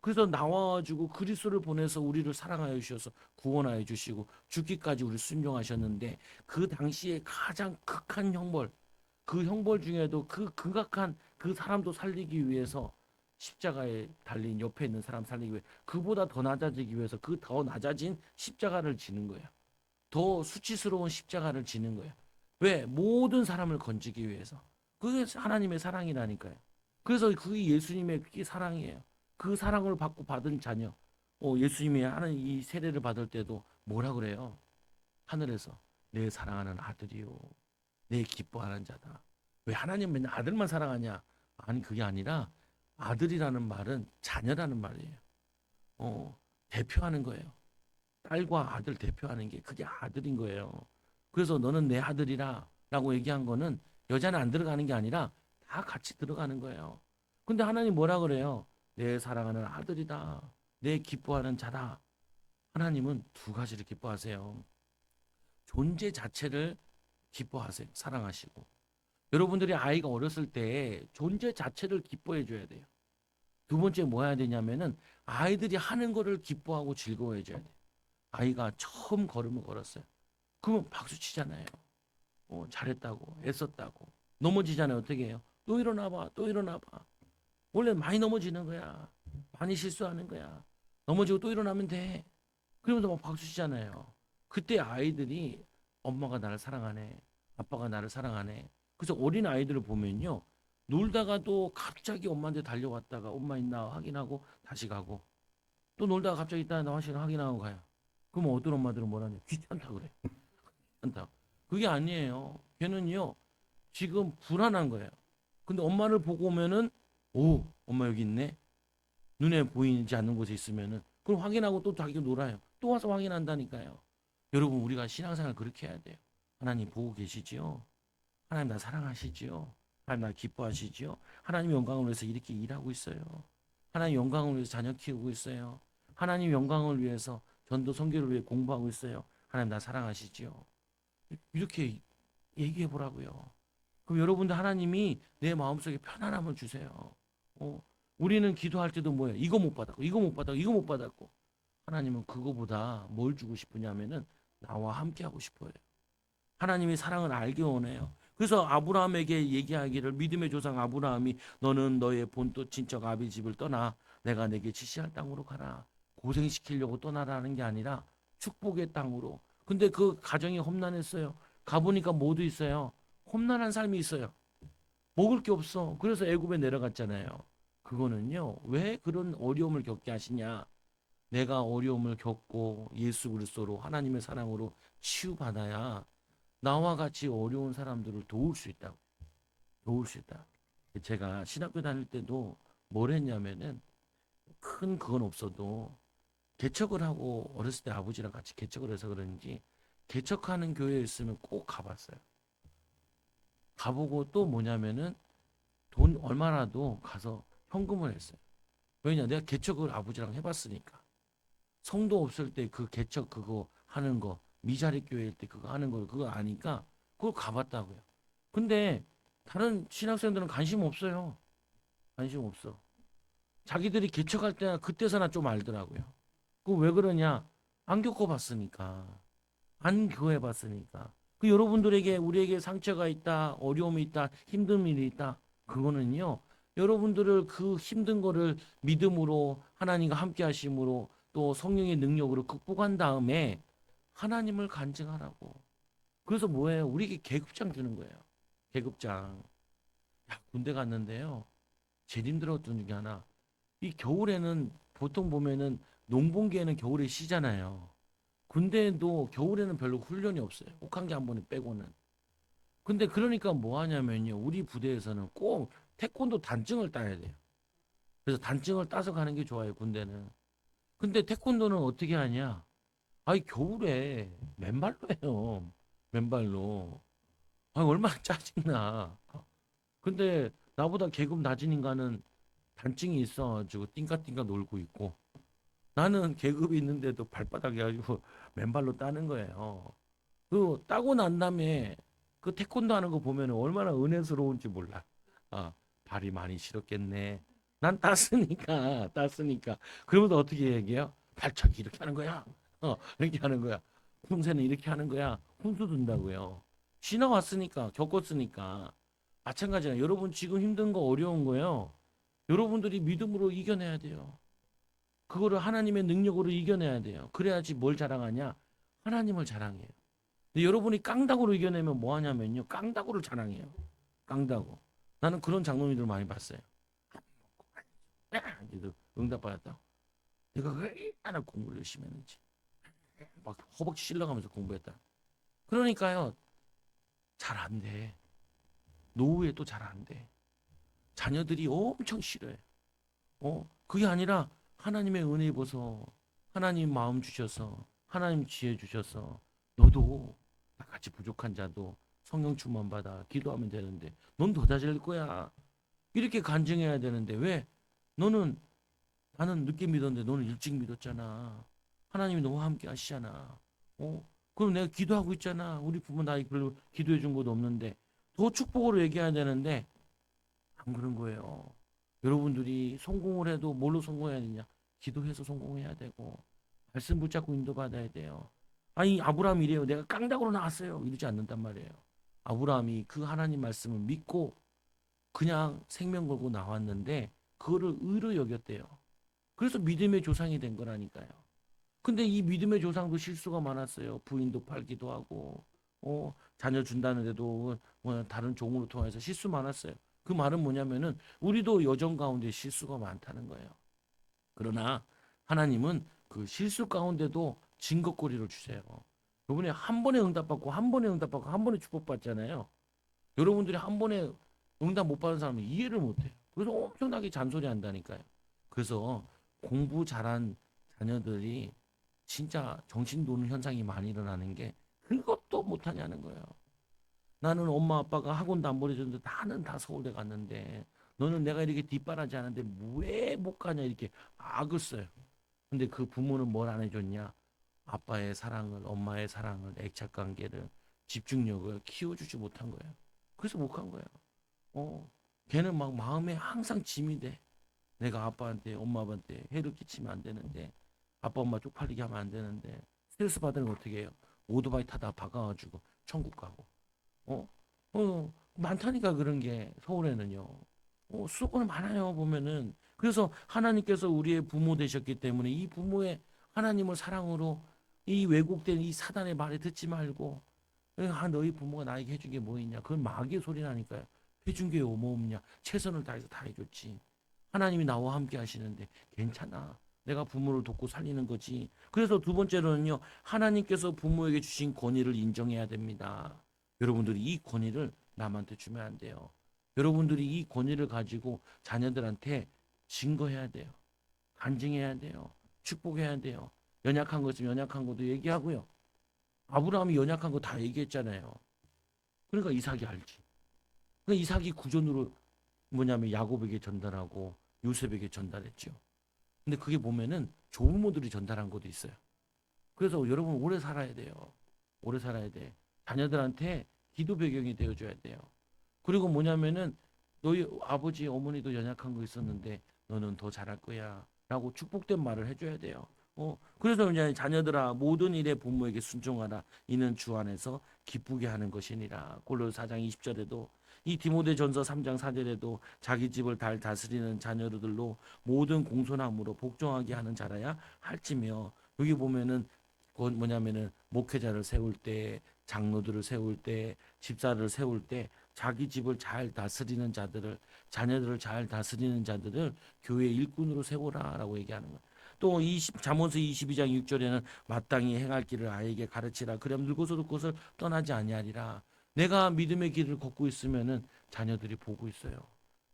그래서 나와가지고 그리스도를 보내서 우리를 사랑하여 주셔서 구원하여 주시고 죽기까지 우리 순종하셨는데 그 당시에 가장 극한 형벌, 그 형벌 중에도 그 극악한 그 사람도 살리기 위해서 십자가에 달린 옆에 있는 사람 살리기 위해 그보다 더 낮아지기 위해서 그 더 낮아진 십자가를 지는 거예요. 더 수치스러운 십자가를 지는 거예요. 왜? 모든 사람을 건지기 위해서. 그게 하나님의 사랑이라니까요. 그래서 그게 예수님의 그게 사랑이에요. 그 사랑을 받고 받은 자녀. 예수님이 하는 이 세례를 받을 때도 뭐라 그래요? 하늘에서 내 사랑하는 아들이요. 내 기뻐하는 자다. 왜 하나님 맨날 아들만 사랑하냐? 아니 그게 아니라 아들이라는 말은 자녀라는 말이에요. 대표하는 거예요. 딸과 아들 대표하는 게 그게 아들인 거예요. 그래서 너는 내 아들이라 라고 얘기한 거는 여자는 안 들어가는 게 아니라 다 같이 들어가는 거예요. 근데 하나님 뭐라 그래요? 내 사랑하는 아들이다. 내 기뻐하는 자다. 하나님은 두 가지를 기뻐하세요. 존재 자체를 기뻐하세요. 사랑하시고. 여러분들이 아이가 어렸을 때 존재 자체를 기뻐해 줘야 돼요. 두 번째 뭐 해야 되냐면은 아이들이 하는 거를 기뻐하고 즐거워해 줘야 돼요. 아이가 처음 걸음을 걸었어요. 그러면 박수 치잖아요. 잘했다고, 애썼다고. 넘어지잖아요. 어떻게 해요? 또 일어나봐, 또 일어나봐. 원래 많이 넘어지는 거야. 많이 실수하는 거야. 넘어지고 또 일어나면 돼. 그러면서 막 박수 치잖아요. 그때 아이들이 엄마가 나를 사랑하네. 아빠가 나를 사랑하네. 그래서 어린 아이들을 보면요. 놀다가도 갑자기 엄마한테 달려왔다가 엄마 있나 확인하고 다시 가고 또 놀다가 갑자기 있다 나 확인하고 가요. 그럼 어떤 엄마들은 뭐라냐? 귀찮다 그래. 귀찮다. 그게 아니에요. 걔는요. 지금 불안한 거예요. 근데 엄마를 보고 오면은 오, 엄마 여기 있네. 눈에 보이지 않는 곳에 있으면은 그럼 확인하고 또 자기가 놀아요. 또 와서 확인한다니까요. 여러분 우리가 신앙생활 그렇게 해야 돼요. 하나님 보고 계시지요. 하나님 나 사랑하시지요. 하나님 나 기뻐하시지요. 하나님 영광을 위해서 이렇게 일하고 있어요. 하나님 영광을 위해서 자녀 키우고 있어요. 하나님 영광을 위해서 전도 선교를 위해 공부하고 있어요. 하나님 나 사랑하시지요. 이렇게 얘기해 보라고요. 그럼 여러분들 하나님이 내 마음속에 편안함을 주세요. 어, 우리는 기도할 때도 뭐예요? 이거 못 받았고, 이거 못 받았고, 이거 못 받았고. 하나님은 그거보다 뭘 주고 싶으냐면은 나와 함께 하고 싶어요. 하나님이 사랑을 알게 원해요. 그래서 아브라함에게 얘기하기를 믿음의 조상 아브라함이 너는 너의 본토 친척 아비 집을 떠나 내가 내게 지시할 땅으로 가라. 고생시키려고 떠나라는 게 아니라 축복의 땅으로. 근데 그 가정이 험난했어요. 가보니까 뭐도 있어요. 험난한 삶이 있어요. 먹을 게 없어. 그래서 애굽에 내려갔잖아요. 그거는요. 왜 그런 어려움을 겪게 하시냐? 내가 어려움을 겪고 예수 그리스도로 하나님의 사랑으로 치유받아야 나와 같이 어려운 사람들을 도울 수 있다고. 도울 수 있다. 제가 신학교 다닐 때도 뭘 했냐면은 큰 그건 없어도 개척을 하고 어렸을 때 아버지랑 같이 개척을 해서 그런지 개척하는 교회에 있으면 꼭 가봤어요. 가보고 또 뭐냐면은 돈 얼마라도 가서 현금을 했어요. 왜냐? 내가 개척을 아버지랑 해봤으니까. 성도 없을 때 그 개척 그거 하는 거, 미자리 교회일 때 그거 하는 거, 그거 아니까 그걸 가봤다고요. 근데 다른 신학생들은 관심 없어요. 관심 없어. 자기들이 개척할 때나 그때서나 좀 알더라고요. 그 왜 그러냐? 안 겪어봤으니까. 안 교해봤으니까. 그 여러분들에게 우리에게 상처가 있다, 어려움이 있다, 힘든 일이 있다. 그거는요. 여러분들을 그 힘든 거를 믿음으로 하나님과 함께 하심으로 또 성령의 능력으로 극복한 다음에 하나님을 간증하라고. 그래서 뭐예요? 우리에게 계급장 주는 거예요. 계급장. 야, 군대 갔는데요. 제일 힘들었던 중에 하나. 이 겨울에는 보통 보면은 농번기에는 겨울에 쉬잖아요. 군대도 겨울에는 별로 훈련이 없어요. 혹한기 한 번에 빼고는. 근데 그러니까 뭐 하냐면요. 우리 부대에서는 꼭 태권도 단증을 따야 돼요. 그래서 단증을 따서 가는 게 좋아요, 군대는. 근데 태권도는 어떻게 하냐? 아이, 겨울에 맨발로 해요. 맨발로. 아, 얼마나 짜증나. 근데 나보다 계급 낮은 인간은 단증이 있어가지고 띵까띵까 놀고 있고 나는 계급이 있는데도 발바닥에 가지고 맨발로 따는 거예요. 그 따고 난 다음에 그 태권도 하는 거 보면 얼마나 은혜스러운지 몰라. 아, 발이 많이 시렸겠네. 난 땄으니까, 땄으니까. 그러면서 어떻게 얘기해요? 발차기 이렇게 하는 거야. 이렇게 하는 거야. 훈세는 이렇게 하는 거야. 훈수 둔다고요. 지나왔으니까, 겪었으니까. 마찬가지야. 여러분 지금 힘든 거 어려운 거요. 여러분들이 믿음으로 이겨내야 돼요. 그거를 하나님의 능력으로 이겨내야 돼요. 그래야지 뭘 자랑하냐? 하나님을 자랑해요. 근데 여러분이 깡다구로 이겨내면 뭐 하냐면요. 깡다구를 자랑해요. 깡다구. 나는 그런 장로님들 많이 봤어요. 그래도 응답받았다. 내가 얼마나 공부를 열심히 했는지. 막 허벅지 실려가면서 공부했다. 그러니까요. 잘 안 돼. 노후에 또 잘 안 돼. 자녀들이 엄청 싫어해. 그게 아니라 하나님의 은혜 입어서 하나님 마음 주셔서 하나님 지혜 주셔서 너도 나같이 부족한 자도 성령 충만 받아 기도하면 되는데 넌 더 다질 거야. 이렇게 간증해야 되는데 왜 너는 나는 늦게 믿었는데 너는 일찍 믿었잖아. 하나님이 너와 함께 하시잖아. 그럼 내가 기도하고 있잖아. 우리 부모 나 별로 기도해 준 것도 없는데 더 축복으로 얘기해야 되는데 안 그런 거예요. 여러분들이 성공을 해도 뭘로 성공해야 되냐? 기도해서 성공해야 되고 말씀 붙잡고 인도받아야 돼요. 아니 아브라함이 이래요. 내가 깡다구로 나왔어요. 이러지 않는단 말이에요. 아브라함이 그 하나님 말씀을 믿고 그냥 생명 걸고 나왔는데 그거를 의로 여겼대요. 그래서 믿음의 조상이 된 거라니까요. 근데 이 믿음의 조상도 실수가 많았어요. 부인도 팔기도 하고, 자녀 준다는데도 다른 종으로 통해서 실수 많았어요. 그 말은 뭐냐면은 우리도 여정 가운데 실수가 많다는 거예요. 그러나 하나님은 그 실수 가운데도 증거거리를 주세요. 여러분이 한 번에 응답받고 한 번에 응답받고 한 번에 축복받잖아요. 여러분들이 한 번에 응답 못 받은 사람은 이해를 못해요. 그래서 엄청나게 잔소리 한다니까요. 그래서 공부 잘한 자녀들이 진짜 정신 도는 현상이 많이 일어나는 게 그것도 못하냐는 거예요. 나는 엄마 아빠가 학원도 안 보내줬는데 나는 다 서울대 갔는데 너는 내가 이렇게 뒷바라지 하는데 왜 못 가냐 이렇게 악을 써요. 근데 그 부모는 뭘 안 해줬냐? 아빠의 사랑을, 엄마의 사랑을, 애착 관계를, 집중력을 키워주지 못한 거예요. 그래서 못 간 거예요. 걔는 막 마음에 항상 짐이 돼. 내가 아빠한테, 엄마 아빠한테 해를 끼치면 안 되는데, 아빠 엄마 쪽팔리게 하면 안 되는데, 스트레스 받으면 어떻게 해요? 오토바이 타다 박아가지고 천국 가고. 어? 많다니까 그런 게 서울에는요. 수도권은 많아요 보면은. 그래서 하나님께서 우리의 부모 되셨기 때문에 이 부모의 하나님을 사랑으로 이 왜곡된 이 사단의 말에 듣지 말고 너희 부모가 나에게 해준 게 뭐 있냐? 그건 마귀의 소리 나니까요. 해준 게 뭐 없냐? 최선을 다해서 다 해줬지. 하나님이 나와 함께 하시는데 괜찮아. 내가 부모를 돕고 살리는 거지. 그래서 두 번째로는요. 하나님께서 부모에게 주신 권위를 인정해야 됩니다. 여러분들이 이 권위를 남한테 주면 안 돼요. 여러분들이 이 권위를 가지고 자녀들한테 증거해야 돼요. 간증해야 돼요. 축복해야 돼요. 연약한 것 있으면 연약한 것도 얘기하고요. 아브라함이 연약한 거 다 얘기했잖아요. 그러니까 이삭이 알지. 그러니까 이삭이 구전으로 뭐냐면 야곱에게 전달하고 요셉에게 전달했죠. 근데 그게 보면은 조부모들이 전달한 것도 있어요. 그래서 여러분 오래 살아야 돼요. 오래 살아야 돼. 자녀들한테 기도 배경이 되어줘야 돼요. 그리고 뭐냐면은 너희 아버지 어머니도 연약한 거 있었는데 너는 더 잘할 거야 라고 축복된 말을 해줘야 돼요. 그래서 이제 자녀들아 모든 일에 부모에게 순종하라 이는 주 안에서 기쁘게 하는 것이니라. 골로새 4장 20절에도 이 디모데전서 3장 4절에도 자기 집을 잘 다스리는 자녀들로 모든 공손함으로 복종하게 하는 자라야 할지며, 여기 보면은 그건 뭐냐면은 목회자를 세울 때, 장로들을 세울 때, 집사를 세울 때 자기 집을 잘 다스리는 자들을, 자녀들을 잘 다스리는 자들을 교회 일꾼으로 세우라라고 얘기하는 거예요. 또 잠언서 22장 6절에는 마땅히 행할 길을 아이에게 가르치라. 그럼 늙어서도 그것을 떠나지 아니하리라. 내가 믿음의 길을 걷고 있으면은 자녀들이 보고 있어요.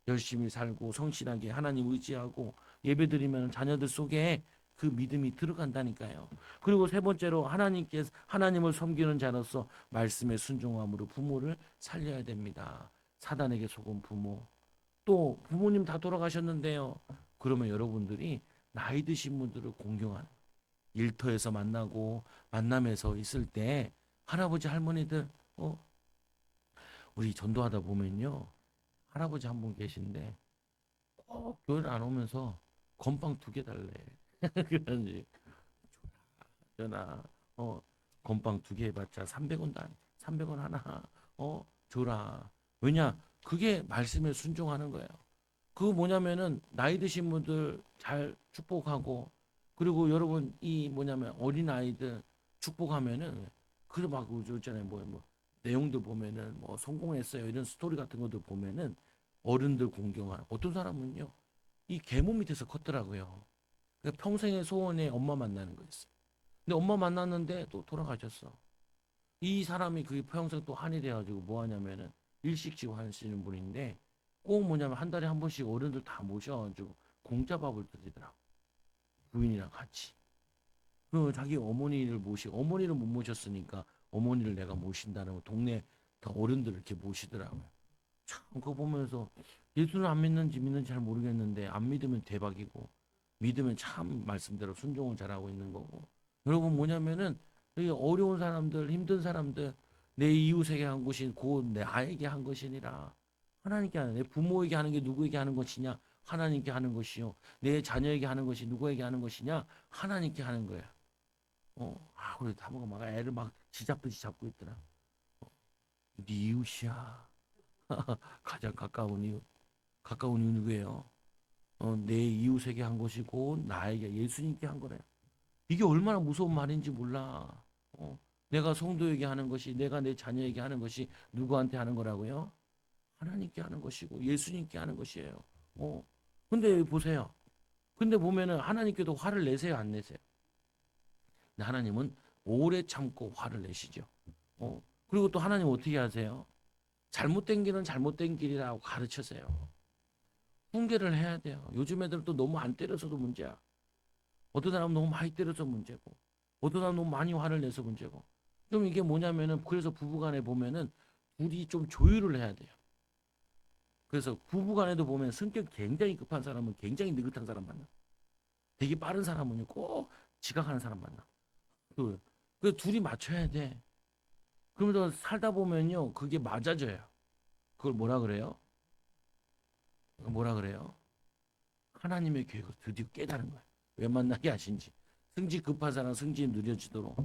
열심히 살고 성실하게 하나님 의지하고 예배드리면 자녀들 속에 그 믿음이 들어간다니까요. 그리고 세 번째로 하나님을 섬기는 자로서 말씀에 순종함으로 부모를 살려야 됩니다. 사단에게 속은 부모. 또 부모님 다 돌아가셨는데요. 그러면 여러분들이 나이 드신 분들을 공경하는, 일터에서 만나고 만남에서 있을 때 할아버지 할머니들, 우리 전도하다 보면요, 할아버지 한 분 계신데 꼭 교회를 안 오면서 건빵 2개 달래. 그런지 전화, 건빵 2개 해봤자 300원도 아니, 300원 하나, 줘라. 왜냐? 그게 말씀에 순종하는 거예요. 그거 뭐냐면은 나이 드신 분들 잘 축복하고, 그리고 여러분 이 뭐냐면 어린 아이들 축복하면은 그래 막 있잖아요. 뭐 내용들 보면은 뭐 성공했어요 이런 스토리 같은 것도 보면은 어른들 공경하는, 어떤 사람은요 이 계모 밑에서 컸더라고요. 그러니까 평생의 소원에 엄마 만나는 거였어요. 근데 엄마 만났는데 또 돌아가셨어. 이 사람이 그게 평생 또 한이 돼가지고 뭐 하냐면은 일식집 하시는 분인데 꼭 뭐냐면 한 달에 한 번씩 어른들 다 모셔가지고 공짜 밥을 드리더라고. 부인이랑 같이. 그 자기 어머니를 어머니를 못 모셨으니까 어머니를 내가 모신다는 거, 동네 다 어른들을 이렇게 모시더라고요. 참 그거 보면서 예수는 안 믿는지 잘 모르겠는데 안 믿으면 대박이고 믿으면 참 말씀대로 순종을 잘하고 있는 거고. 여러분 뭐냐면은 이 어려운 사람들, 힘든 사람들, 내 이웃에게 한 것이 곧 내 아에게 한 것이니라. 하나님께 하는, 내 부모에게 하는 게 누구에게 하는 것이냐? 하나님께 하는 것이요. 내 자녀에게 하는 것이 누구에게 하는 것이냐? 하나님께 하는 거야. 우리 다모가 막 애를 막 쥐잡듯이 잡고 있더라. 네 이웃이야. 가장 가까운 이웃. 가까운 이웃 누구예요? 내 이웃에게 한 것이고 나에게, 예수님께 한 거래요. 이게 얼마나 무서운 말인지 몰라. 내가 성도에게 하는 것이, 내가 내 자녀에게 하는 것이 누구한테 하는 거라고요? 하나님께 하는 것이고 예수님께 하는 것이에요. 근데 보세요. 근데 보면은 하나님께도 화를 내세요, 안 내세요? 근데 하나님은 오래 참고 화를 내시죠. 그리고 또 하나님 어떻게 하세요? 잘못된 길은 잘못된 길이라고 가르쳐세요. 훈계를 해야 돼요. 요즘 애들도 너무 안 때려서도 문제야. 어떤 사람은 너무 많이 때려서 문제고, 어떤 사람은 너무 많이 화를 내서 문제고. 좀 이게 뭐냐면은, 그래서 부부간에 보면은 둘이 좀 조율을 해야 돼요. 그래서 부부간에도 보면 성격 굉장히 급한 사람은 굉장히 느긋한 사람 만나. 되게 빠른 사람은요 꼭 지각하는 사람 만나. 그 둘이 맞춰야 돼. 그러면서 살다 보면요 그게 맞아져요. 그걸 뭐라 그래요? 뭐라 그래요? 하나님의 계획을 드디어 깨달은 거야. 왜 만나게 하신지. 성질 급한 사람 성질이 느려지도록,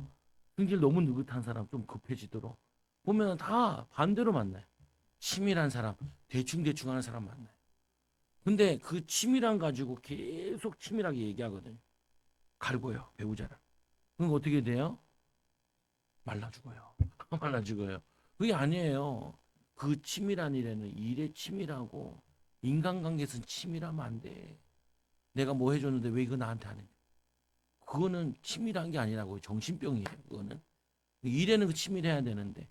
성질 너무 느긋한 사람 좀 급해지도록, 보면 다 반대로 만나요. 치밀한 사람, 대충대충 하는 사람 만나요. 근데 그 치밀한 가지고 계속 치밀하게 얘기하거든요. 갈고요, 배우자를. 그럼 어떻게 돼요? 말라 죽어요. 말라 죽어요. 그게 아니에요. 그 치밀한 일에는 일에 치밀하고, 인간관계에서는 치밀하면 안 돼. 내가 뭐 해줬는데 왜 이거 나한테 안 해? 그거는 치밀한 게 아니라고. 정신병이에요. 그거는 일에는 그 치밀해야 되는데,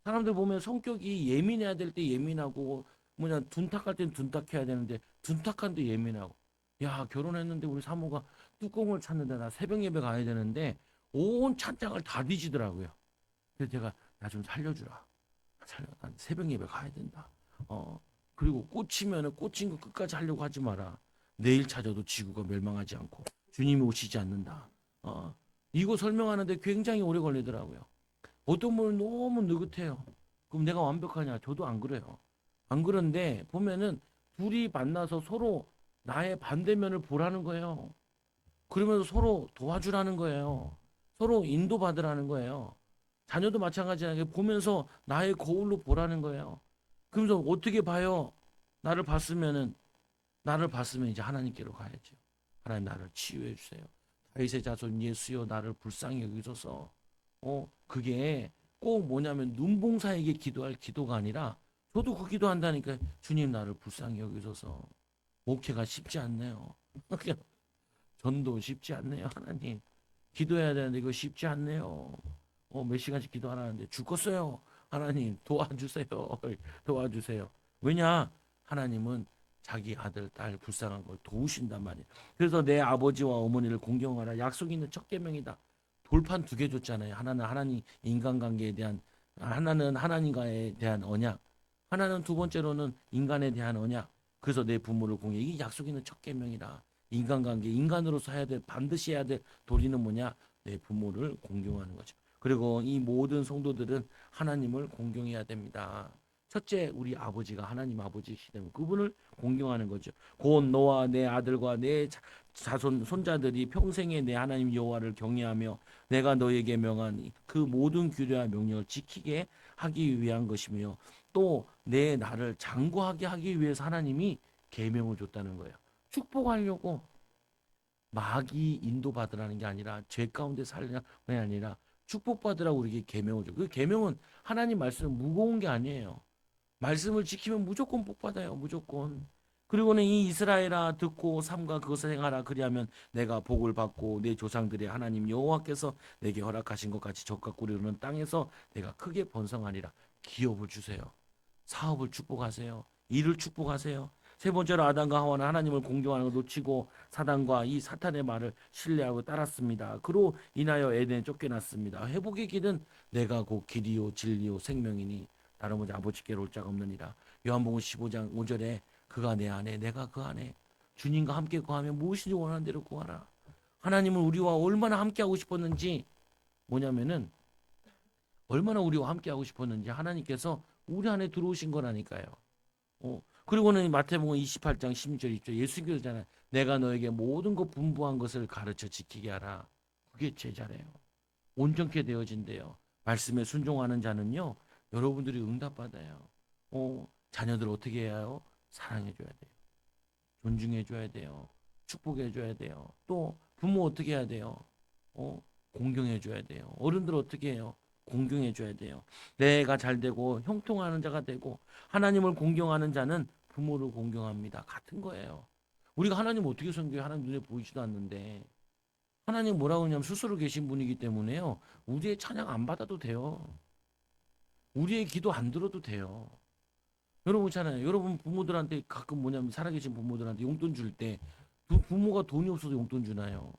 사람들 보면 성격이 예민해야 될 때 예민하고, 뭐냐 둔탁할 땐 둔탁해야 되는데 둔탁한데 예민하고. 야, 결혼했는데 우리 사모가 뚜껑을 찾는데 나 새벽 예배 가야 되는데 온 찬장을 다 뒤지더라고요. 그래서 제가 나 좀 살려주라. 난 새벽 예배 가야 된다. 그리고 꽂히면은 꽂힌 거 끝까지 하려고 하지 마라. 내일 찾아도 지구가 멸망하지 않고 주님이 오시지 않는다. 어, 이거 설명하는데 굉장히 오래 걸리더라고요. 어떤 분은 너무 느긋해요. 그럼 내가 완벽하냐? 저도 안 그래요. 안 그런데 보면은 둘이 만나서 서로 나의 반대면을 보라는 거예요. 그러면서 서로 도와주라는 거예요. 서로 인도받으라는 거예요. 자녀도 마찬가지하게 보면서 나의 거울로 보라는 거예요. 그러면서 어떻게 봐요? 나를 봤으면은 나를 봤으면 이제 하나님께로 가야죠. 하나님 나를 치유해 주세요. 다윗의 자손 예수여 나를 불쌍히 여기소서. 그게 꼭 뭐냐면 눈봉사에게 기도할 기도가 아니라 저도 그 기도한다니까 주님 나를 불쌍히 여기소서. 목회가 쉽지 않네요. 전도 쉽지 않네요. 하나님 기도해야 되는데 이거 쉽지 않네요. 몇 시간씩 기도하라는데 죽겠어요. 하나님 도와주세요. 도와주세요. 왜냐? 하나님은 자기 아들, 딸 불쌍한 걸 도우신단 말이에요. 그래서 내 아버지와 어머니를 공경하라. 약속 있는 첫 계명이다. 돌판 두 개 줬잖아요. 하나는 하나님 인간관계에 대한 하나는 하나님과에 대한 언약. 하나는 두 번째로는 인간에 대한 언약. 그래서 내 부모를 공경. 이게 약속 있는 첫 계명이라. 인간관계, 인간으로서 해야 될 반드시 해야 될 도리는 뭐냐? 내 부모를 공경하는 거죠. 그리고 이 모든 성도들은 하나님을 공경해야 됩니다. 첫째, 우리 아버지가 하나님 아버지시기 때문에 그분을 공경하는 거죠. 곧 너와 내 아들과 내 자손 손자들이 평생에 내 하나님 여호와를 경외하며 내가 너에게 명한 그 모든 규례와 명령을 지키게 하기 위한 것이며 또 내 나를 장구하게 하기 위해서 하나님이 계명을 줬다는 거예요. 축복하려고 마귀 인도받으라는 게 아니라 죄 가운데 살려는 게 아니라 축복받으라고 우리에게 계명을 줘. 그 계명은 하나님 말씀은 무거운 게 아니에요. 말씀을 지키면 무조건 복 받아요. 무조건. 그리고는 이 이스라엘아 듣고 삼가 그것을 행하라. 그리하면 내가 복을 받고 내 조상들의 하나님 여호와께서 내게 허락하신 것 같이 적과 꿀이 흐르는 땅에서 내가 크게 번성하리라. 기업을 주세요. 사업을 축복하세요. 일을 축복하세요. 세 번째로 아담과 하와는 하나님을 공경하는 걸 놓치고 사단과 이 사탄의 말을 신뢰하고 따랐습니다. 그로 인하여 에덴에 쫓겨났습니다. 회복의 길은 내가 곧 길이요 진리요 생명이니 다른 오직 아버지께로 올 자가 없느니라. 요한복음 15장 5절에 그가 내 안에 내가 그 안에 주님과 함께 구하면 무엇이든지 원하는 대로 구하라. 하나님은 우리와 얼마나 함께하고 싶었는지 뭐냐면은 얼마나 우리와 함께하고 싶었는지 하나님께서 우리 안에 들어오신 거라니까요. 그리고는 마태복음 28장 16절 있죠. 예수님께서잖아요. 내가 너에게 모든 것 분부한 것을 가르쳐 지키게 하라. 그게 제자래요. 온전케 되어진대요. 말씀에 순종하는 자는요. 여러분들이 응답받아요. 자녀들 어떻게 해야 해요? 사랑해줘야 돼요. 존중해줘야 돼요. 축복해줘야 돼요. 또 부모 어떻게 해야 돼요? 공경해줘야 돼요. 어른들 어떻게 해요? 공경해줘야 돼요. 내가 잘 되고 형통하는 자가 되고 하나님을 공경하는 자는 부모를 공경합니다. 같은 거예요. 우리가 하나님 어떻게 섬겨요? 하나님 눈에 보이지도 않는데 하나님 뭐라고 하냐면 스스로 계신 분이기 때문에요. 우리의 찬양 안 받아도 돼요. 우리의 기도 안 들어도 돼요. 여러분 있잖아요. 여러분 부모들한테 가끔 뭐냐면 살아계신 부모들한테 용돈 줄 때 부모가 돈이 없어서 용돈 주나요?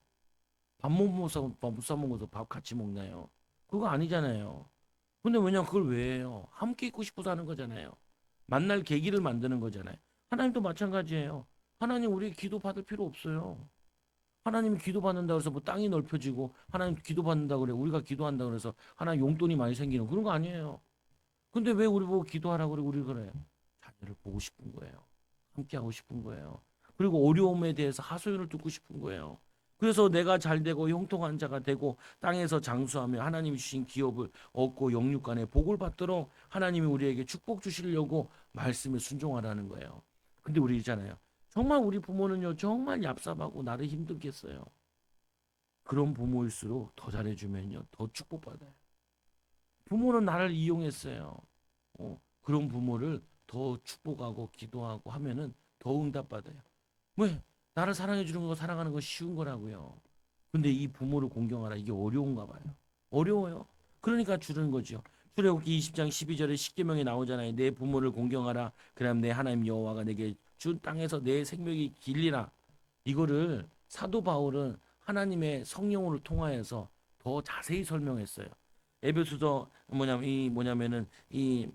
밥 못 사 먹어서 밥 같이 먹나요? 그거 아니잖아요. 근데 왜냐 그걸 왜 해요? 함께 있고 싶어서 하는 거잖아요. 만날 계기를 만드는 거잖아요. 하나님도 마찬가지예요. 하나님 우리 기도 받을 필요 없어요. 하나님이 기도 받는다 그래서 뭐 땅이 넓혀지고 하나님 기도 받는다 그래 우리가 기도한다 그래서 하나님 용돈이 많이 생기는 그런 거 아니에요. 근데 왜 우리 보고 기도하라고 그래 우리 그래? 자녀를 보고 싶은 거예요. 함께 하고 싶은 거예요. 그리고 어려움에 대해서 하소연을 듣고 싶은 거예요. 그래서 내가 잘 되고 형통한 자가 되고 땅에서 장수하며 하나님이 주신 기업을 얻고 영육간에 복을 받도록 하나님이 우리에게 축복 주시려고 말씀에 순종하라는 거예요. 근데 우리 있잖아요. 정말 우리 부모는요 정말 얍삽하고 나를 힘들게 했어요. 그런 부모일수록 더 잘해주면요 더 축복받아요. 부모는 나를 이용했어요. 그런 부모를 더 축복하고 기도하고 하면은 더 응답받아요. 왜? 나를 사랑해 주는 거 사랑하는 거 쉬운 거라고요. 근데 이 부모를 공경하라 이게 어려운가 봐요. 어려워요. 그러니까 주는 거죠. 출애굽기 20장 12절에 십계명이 나오잖아요. 내 부모를 공경하라. 그럼 내 하나님 여호와가 내게 준 땅에서 내 생명이 길리라. 이거를 사도 바울은 하나님의 성령을 통하여서 더 자세히 설명했어요. 에베소서 뭐냐면은 이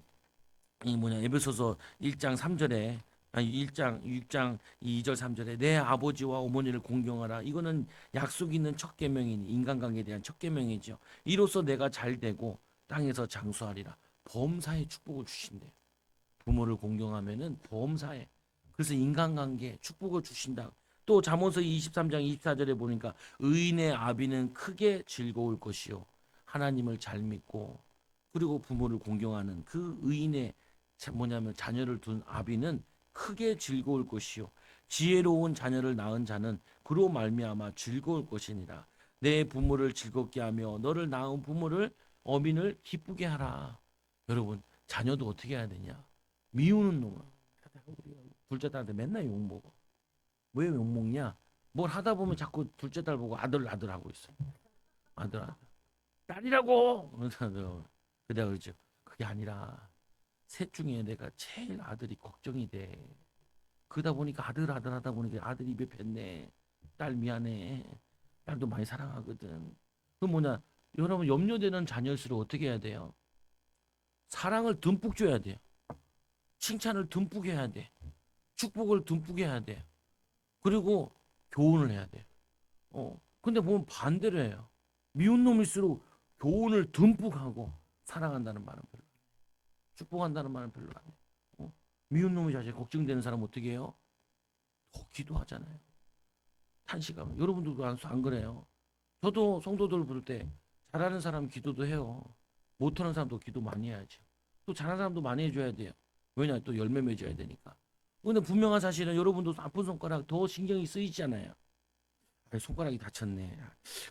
에베소서 1장 3절에, 아니 1장 6장 2절 3절에 내 아버지와 어머니를 공경하라. 이거는 약속 있는 첫 계명이니 인간관계에 대한 첫 계명이죠. 이로써 내가 잘 되고 땅에서 장수하리라. 범사에 축복을 주신대요. 부모를 공경하면은 범사에. 그래서 인간관계에 축복을 주신다. 또 잠언서 23장 24절에 보니까 의인의 아비는 크게 즐거울 것이요 하나님을 잘 믿고 그리고 부모를 공경하는 그 의인의 뭐냐면 자녀를 둔 아비는 크게 즐거울 것이요 지혜로운 자녀를 낳은 자는 그로 말미암아 즐거울 것이니라. 내 부모를 즐겁게 하며 너를 낳은 부모를 어민을 기쁘게 하라. 여러분 자녀도 어떻게 해야 되냐? 미우는 놈은 둘째 딸한테 맨날 욕 먹어. 왜 욕 먹냐? 뭘 하다 보면 자꾸 둘째 딸 보고 아들 아들 하고 있어. 아들 아들. 딸이라고. 그러다 그러죠. 그게 아니라 셋 중에 내가 제일 아들이 걱정이 돼. 그러다 보니까 아들 아들 하다 보니까 아들 입에 뱉네. 딸 미안해. 딸도 많이 사랑하거든. 그 뭐냐? 여러분 염려되는 자녀일수록 어떻게 해야 돼요? 사랑을 듬뿍 줘야 돼요. 칭찬을 듬뿍 해야 돼. 축복을 듬뿍 해야 돼. 그리고 교훈을 해야 돼. 근데 보면 반대로 해요. 미운 놈일수록 교훈을 듬뿍 하고 사랑한다는 말은 별로 안 해. 축복한다는 말은 별로 안 해. 미운 놈의 자식 걱정되는 사람 어떻게 해요? 더 기도하잖아요. 탄식하면. 여러분들도 안 그래요? 저도 성도들 부를 때 잘하는 사람 기도도 해요. 못하는 사람도 기도 많이 해야죠. 또 잘하는 사람도 많이 해줘야 돼요. 왜냐? 또 열매 맺어야 되니까. 근데 분명한 사실은 여러분도 아픈 손가락 더 신경이 쓰이잖아요. 아니, 손가락이 다쳤네.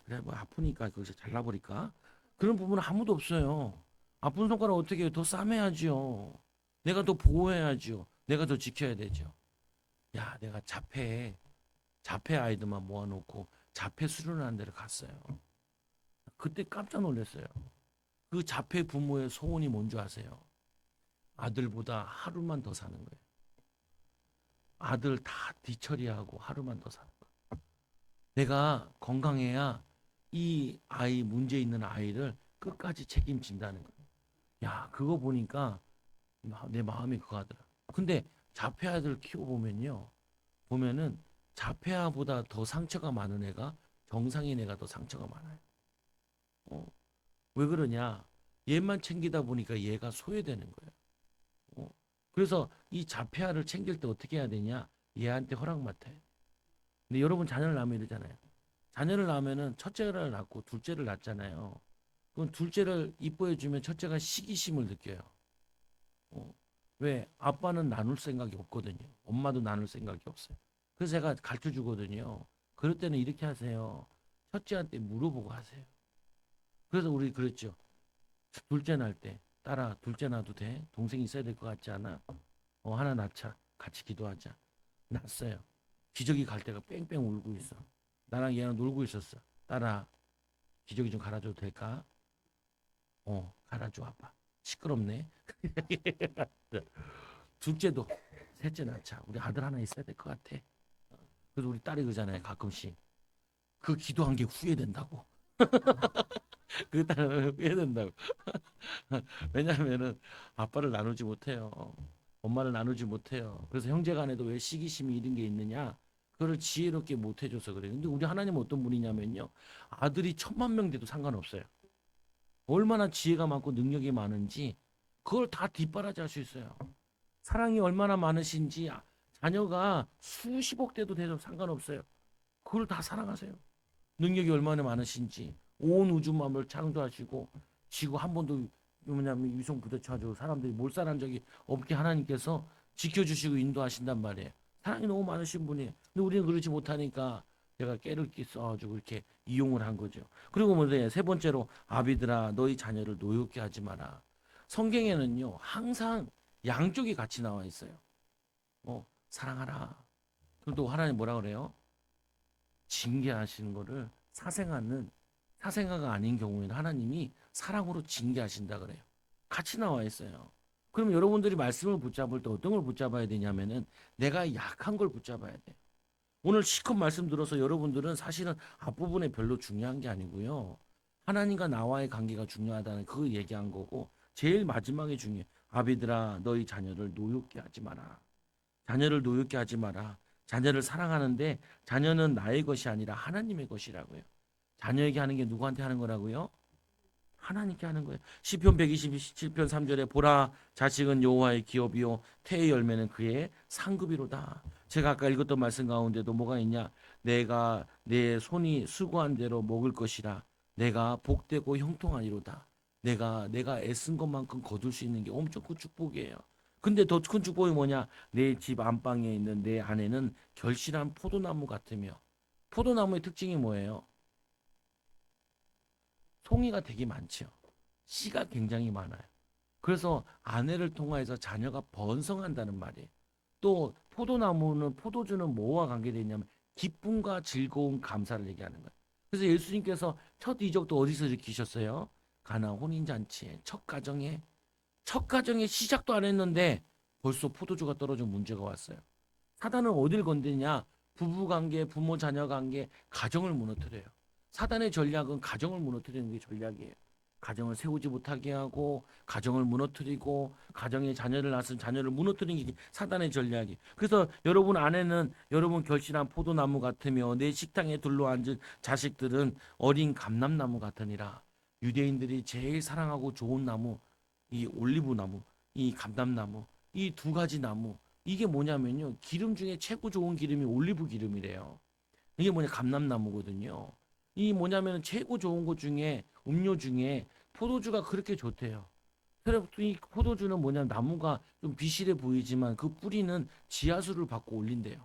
그래 뭐 아프니까 거기서 잘라버릴까? 그런 부분은 아무도 없어요. 아픈 손가락 어떻게 해요? 더 싸매야죠. 내가 더 보호해야죠. 내가 더 지켜야 되죠. 야, 내가 자폐 아이들만 모아놓고 자폐 수련하는 데를 갔어요. 그때 깜짝 놀랐어요. 그 자폐 부모의 소원이 뭔지 아세요? 아들보다 하루만 더 사는 거예요. 아들 다 뒤처리하고 하루만 더 사는 거예요. 내가 건강해야 이 아이 문제 있는 아이를 끝까지 책임진다는 거예요. 야, 그거 보니까 내 마음이 그거 하더라. 근데 자폐 아이들 키워보면요. 보면은 자폐아보다 더 상처가 많은 애가 정상인 애가 더 상처가 많아요. 어, 왜 그러냐? 얘만 챙기다 보니까 얘가 소외되는 거예요. 어, 그래서 이 자폐아를 챙길 때 어떻게 해야 되냐? 얘한테 허락 맡아요. 근데 여러분 자녀를 낳으면 이러잖아요. 자녀를 낳으면은 첫째를 낳고 둘째를 낳잖아요. 그럼 둘째를 이뻐해 주면 첫째가 시기심을 느껴요. 어, 왜? 아빠는 나눌 생각이 없거든요. 엄마도 나눌 생각이 없어요. 그래서 제가 가르쳐 주거든요. 그럴 때는 이렇게 하세요. 첫째한테 물어보고 하세요. 그래서 우리 그랬죠. 둘째 낳을 때, 딸아, 둘째 낳아도 돼? 동생이 있어야 될 것 같지 않아? 하나 낳자. 같이 기도하자. 낳았어요. 기저귀 갈 때가 뺑뺑 울고 있어. 나랑 얘랑 놀고 있었어. 딸아, 기저귀 좀 갈아줘도 될까? 갈아줘, 아빠. 시끄럽네. 둘째도, 셋째 낳자. 우리 아들 하나 있어야 될 것 같아. 그래서 우리 딸이 그러잖아요, 가끔씩. 그 기도한 게 후회된다고. 그 딸은 후회된다고. 왜냐하면은 아빠를 나누지 못해요. 엄마를 나누지 못해요. 그래서 형제간에도 왜 시기심이 이런 게 있느냐? 그거를 지혜롭게 못 해줘서 그래요. 근데 우리 하나님은 어떤 분이냐면요. 아들이 1,000만 명 돼도 상관없어요. 얼마나 지혜가 많고 능력이 많은지 그걸 다 뒷바라지할 수 있어요. 사랑이 얼마나 많으신지 자녀가 수십억 대도 돼도 상관없어요. 그걸 다 사랑하세요. 능력이 얼마나 많으신지 온 우주만을 창조하시고 지구 한 번도 뭐냐면 위성 부대쳐가지고 사람들이 몰살한 적이 없게 하나님께서 지켜주시고 인도하신단 말이에요. 사랑이 너무 많으신 분이에요. 근데 우리는 그렇지 못하니까 제가 깨를 써가지고 이렇게 이용을 한 거죠. 그리고 뭐냐 세 번째로 아비들아 너희 자녀를 노엽게 하지 마라. 성경에는요 항상 양쪽이 같이 나와 있어요. 사랑하라. 그리고 하나님 뭐라 그래요? 징계하시는 거를 사생아가 아닌 경우에는 하나님이 사랑으로 징계하신다 그래요. 같이 나와 있어요. 그럼 여러분들이 말씀을 붙잡을 때 어떤 걸 붙잡아야 되냐면은 내가 약한 걸 붙잡아야 돼. 오늘 시컷 말씀 들어서 여러분들은 사실은 앞부분에 별로 중요한 게 아니고요. 하나님과 나와의 관계가 중요하다는 그 얘기한 거고 제일 마지막에 중요해. 아비들아 너희 자녀를 노엽게 하지 마라. 자녀를 노엽게 하지 마라. 자녀를 사랑하는데 자녀는 나의 것이 아니라 하나님의 것이라고요. 자녀에게 하는 게 누구한테 하는 거라고요? 하나님께 하는 거예요. 시편 127편 3절에 보라 자식은 여호와의 기업이요 태의 열매는 그의 상급이로다. 제가 아까 읽었던 말씀 가운데도 뭐가 있냐? 내가 내 손이 수고한 대로 먹을 것이라. 내가 복되고 형통하리로다. 내가 애쓴 것만큼 거둘 수 있는 게 엄청 큰 축복이에요. 근데 더 큰 축복이 뭐냐? 내 집 안방에 있는 내 아내는 결실한 포도나무 같으며 포도나무의 특징이 뭐예요? 송이가 되게 많죠. 씨가 굉장히 많아요. 그래서 아내를 통해서 자녀가 번성한다는 말이에요. 또 포도나무는 포도주는 뭐와 관계되어 있냐면 기쁨과 즐거움, 감사를 얘기하는 거예요. 그래서 예수님께서 첫 이적도 어디서 일으키셨어요? 가나 혼인잔치에 첫 가정에 시작도 안 했는데 벌써 포도주가 떨어져 문제가 왔어요. 사단은 어딜 건드냐? 부부관계, 부모 자녀 관계, 가정을 무너뜨려요. 사단의 전략은 가정을 무너뜨리는 게 전략이에요. 가정을 세우지 못하게 하고 가정을 무너뜨리고 가정에 자녀를 낳은 자녀를 무너뜨리는 게 사단의 전략이에요. 그래서 여러분 안에는 여러분 결실한 포도나무 같으며 내 식탁에 둘러앉은 자식들은 어린 감람나무 같으니라. 유대인들이 제일 사랑하고 좋은 나무 이 올리브 나무, 이 감람나무, 이 두 가지 나무 이게 뭐냐면요. 기름 중에 최고 좋은 기름이 올리브 기름이래요. 이게 뭐냐 감람나무거든요. 이 뭐냐면 최고 좋은 것 중에 음료 중에 포도주가 그렇게 좋대요. 그래서 이 포도주는 뭐냐 나무가 좀 비실해 보이지만 그 뿌리는 지하수를 받고 올린대요.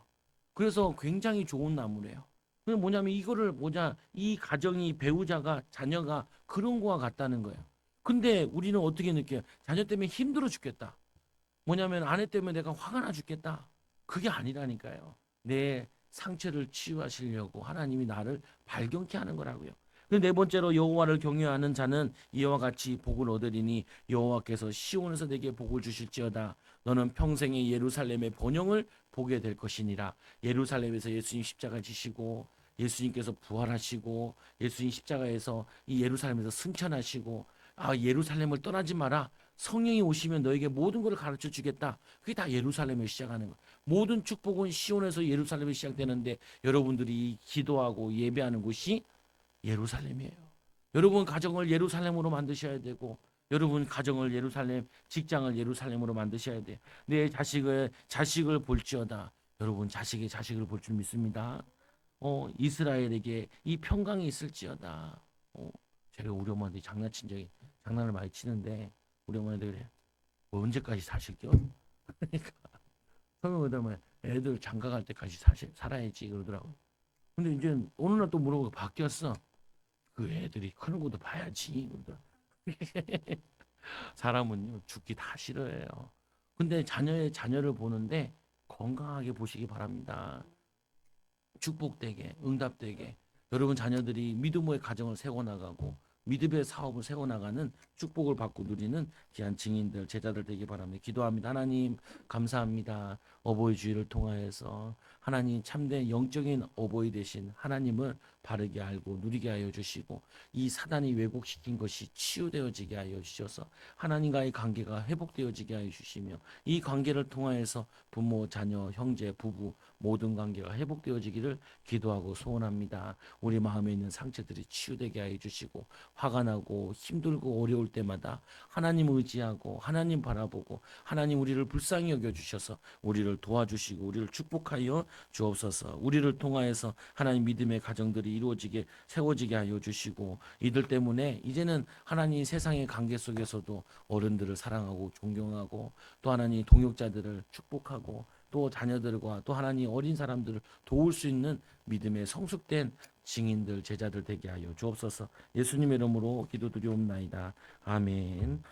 그래서 굉장히 좋은 나무래요. 그 뭐냐면 이거를 뭐냐 이 가정이 배우자가 자녀가 그런 거와 같다는 거예요. 근데 우리는 어떻게 느껴요? 자녀 때문에 힘들어 죽겠다. 뭐냐면 아내 때문에 내가 화가 나 죽겠다. 그게 아니라니까요. 내 상처를 치유하시려고 하나님이 나를 발견케 하는 거라고요. 네 번째로 여호와를 경외하는 자는 이와 같이 복을 얻으리니 여호와께서 시온에서 내게 복을 주실지어다. 너는 평생의 예루살렘의 번영을 보게 될 것이니라. 예루살렘에서 예수님 십자가 지시고 예수님께서 부활하시고 예수님 십자가에서 이 예루살렘에서 승천하시고 예루살렘을 떠나지 마라. 성령이 오시면 너에게 모든 것을 가르쳐 주겠다. 그게 다 예루살렘을 시작하는 거예요. 모든 축복은 시온에서 예루살렘에 시작되는데 여러분들이 기도하고 예배하는 곳이 예루살렘이에요. 여러분 가정을 예루살렘으로 만드셔야 되고 여러분 가정을 예루살렘, 직장을 예루살렘으로 만드셔야 돼요. 내 자식을 볼지어다. 여러분 자식을 볼 줄 믿습니다. 이스라엘에게 이 평강이 있을지어다. 제가 우리 엄마한테 장난을 많이 치는데 우리 어머니들 그래. 뭐 언제까지 사실겨? 그러니까 처음에 그러면 애들 장가 갈 때까지 살아야지 그러더라고. 근데 이제 어느 날 또 물어보고 바뀌었어. 그 애들이 크는 것도 봐야지 그러더라고. 사람은요 죽기 다 싫어해요. 근데 자녀를 보는데 건강하게 보시기 바랍니다. 축복되게 응답되게 여러분 자녀들이 믿음의 가정을 세워나가고 믿음의 사업을 세워나가는 축복을 받고 누리는 귀한 증인들 제자들 되기 바랍니다. 기도합니다. 하나님 감사합니다. 어버이 주일을 통하여서 하나님 참된 영적인 어버이 되신 하나님을 바르게 알고 누리게 하여 주시고 이 사단이 왜곡시킨 것이 치유되어지게 하여 주셔서 하나님과의 관계가 회복되어지게 하여 주시며 이 관계를 통하여서 부모, 자녀, 형제, 부부 모든 관계가 회복되어지기를 기도하고 소원합니다. 우리 마음에 있는 상처들이 치유되게 하여 주시고 화가 나고 힘들고 어려울 때마다 하나님 의지하고 하나님 바라보고 하나님 우리를 불쌍히 여겨 주셔서 우리를 도와주시고 우리를 축복하여 주옵소서. 우리를 통하여서 하나님 믿음의 가정들이 이루어지게 세워지게 하여 주시고 이들 때문에 이제는 하나님 세상의 관계 속에서도 어른들을 사랑하고 존경하고 또 하나님 동역자들을 축복하고 또 자녀들과 또 하나님 어린 사람들을 도울 수 있는 믿음의 성숙된 증인들 제자들 되게 하여 주옵소서. 예수님의 이름으로 기도드리옵나이다. 아멘.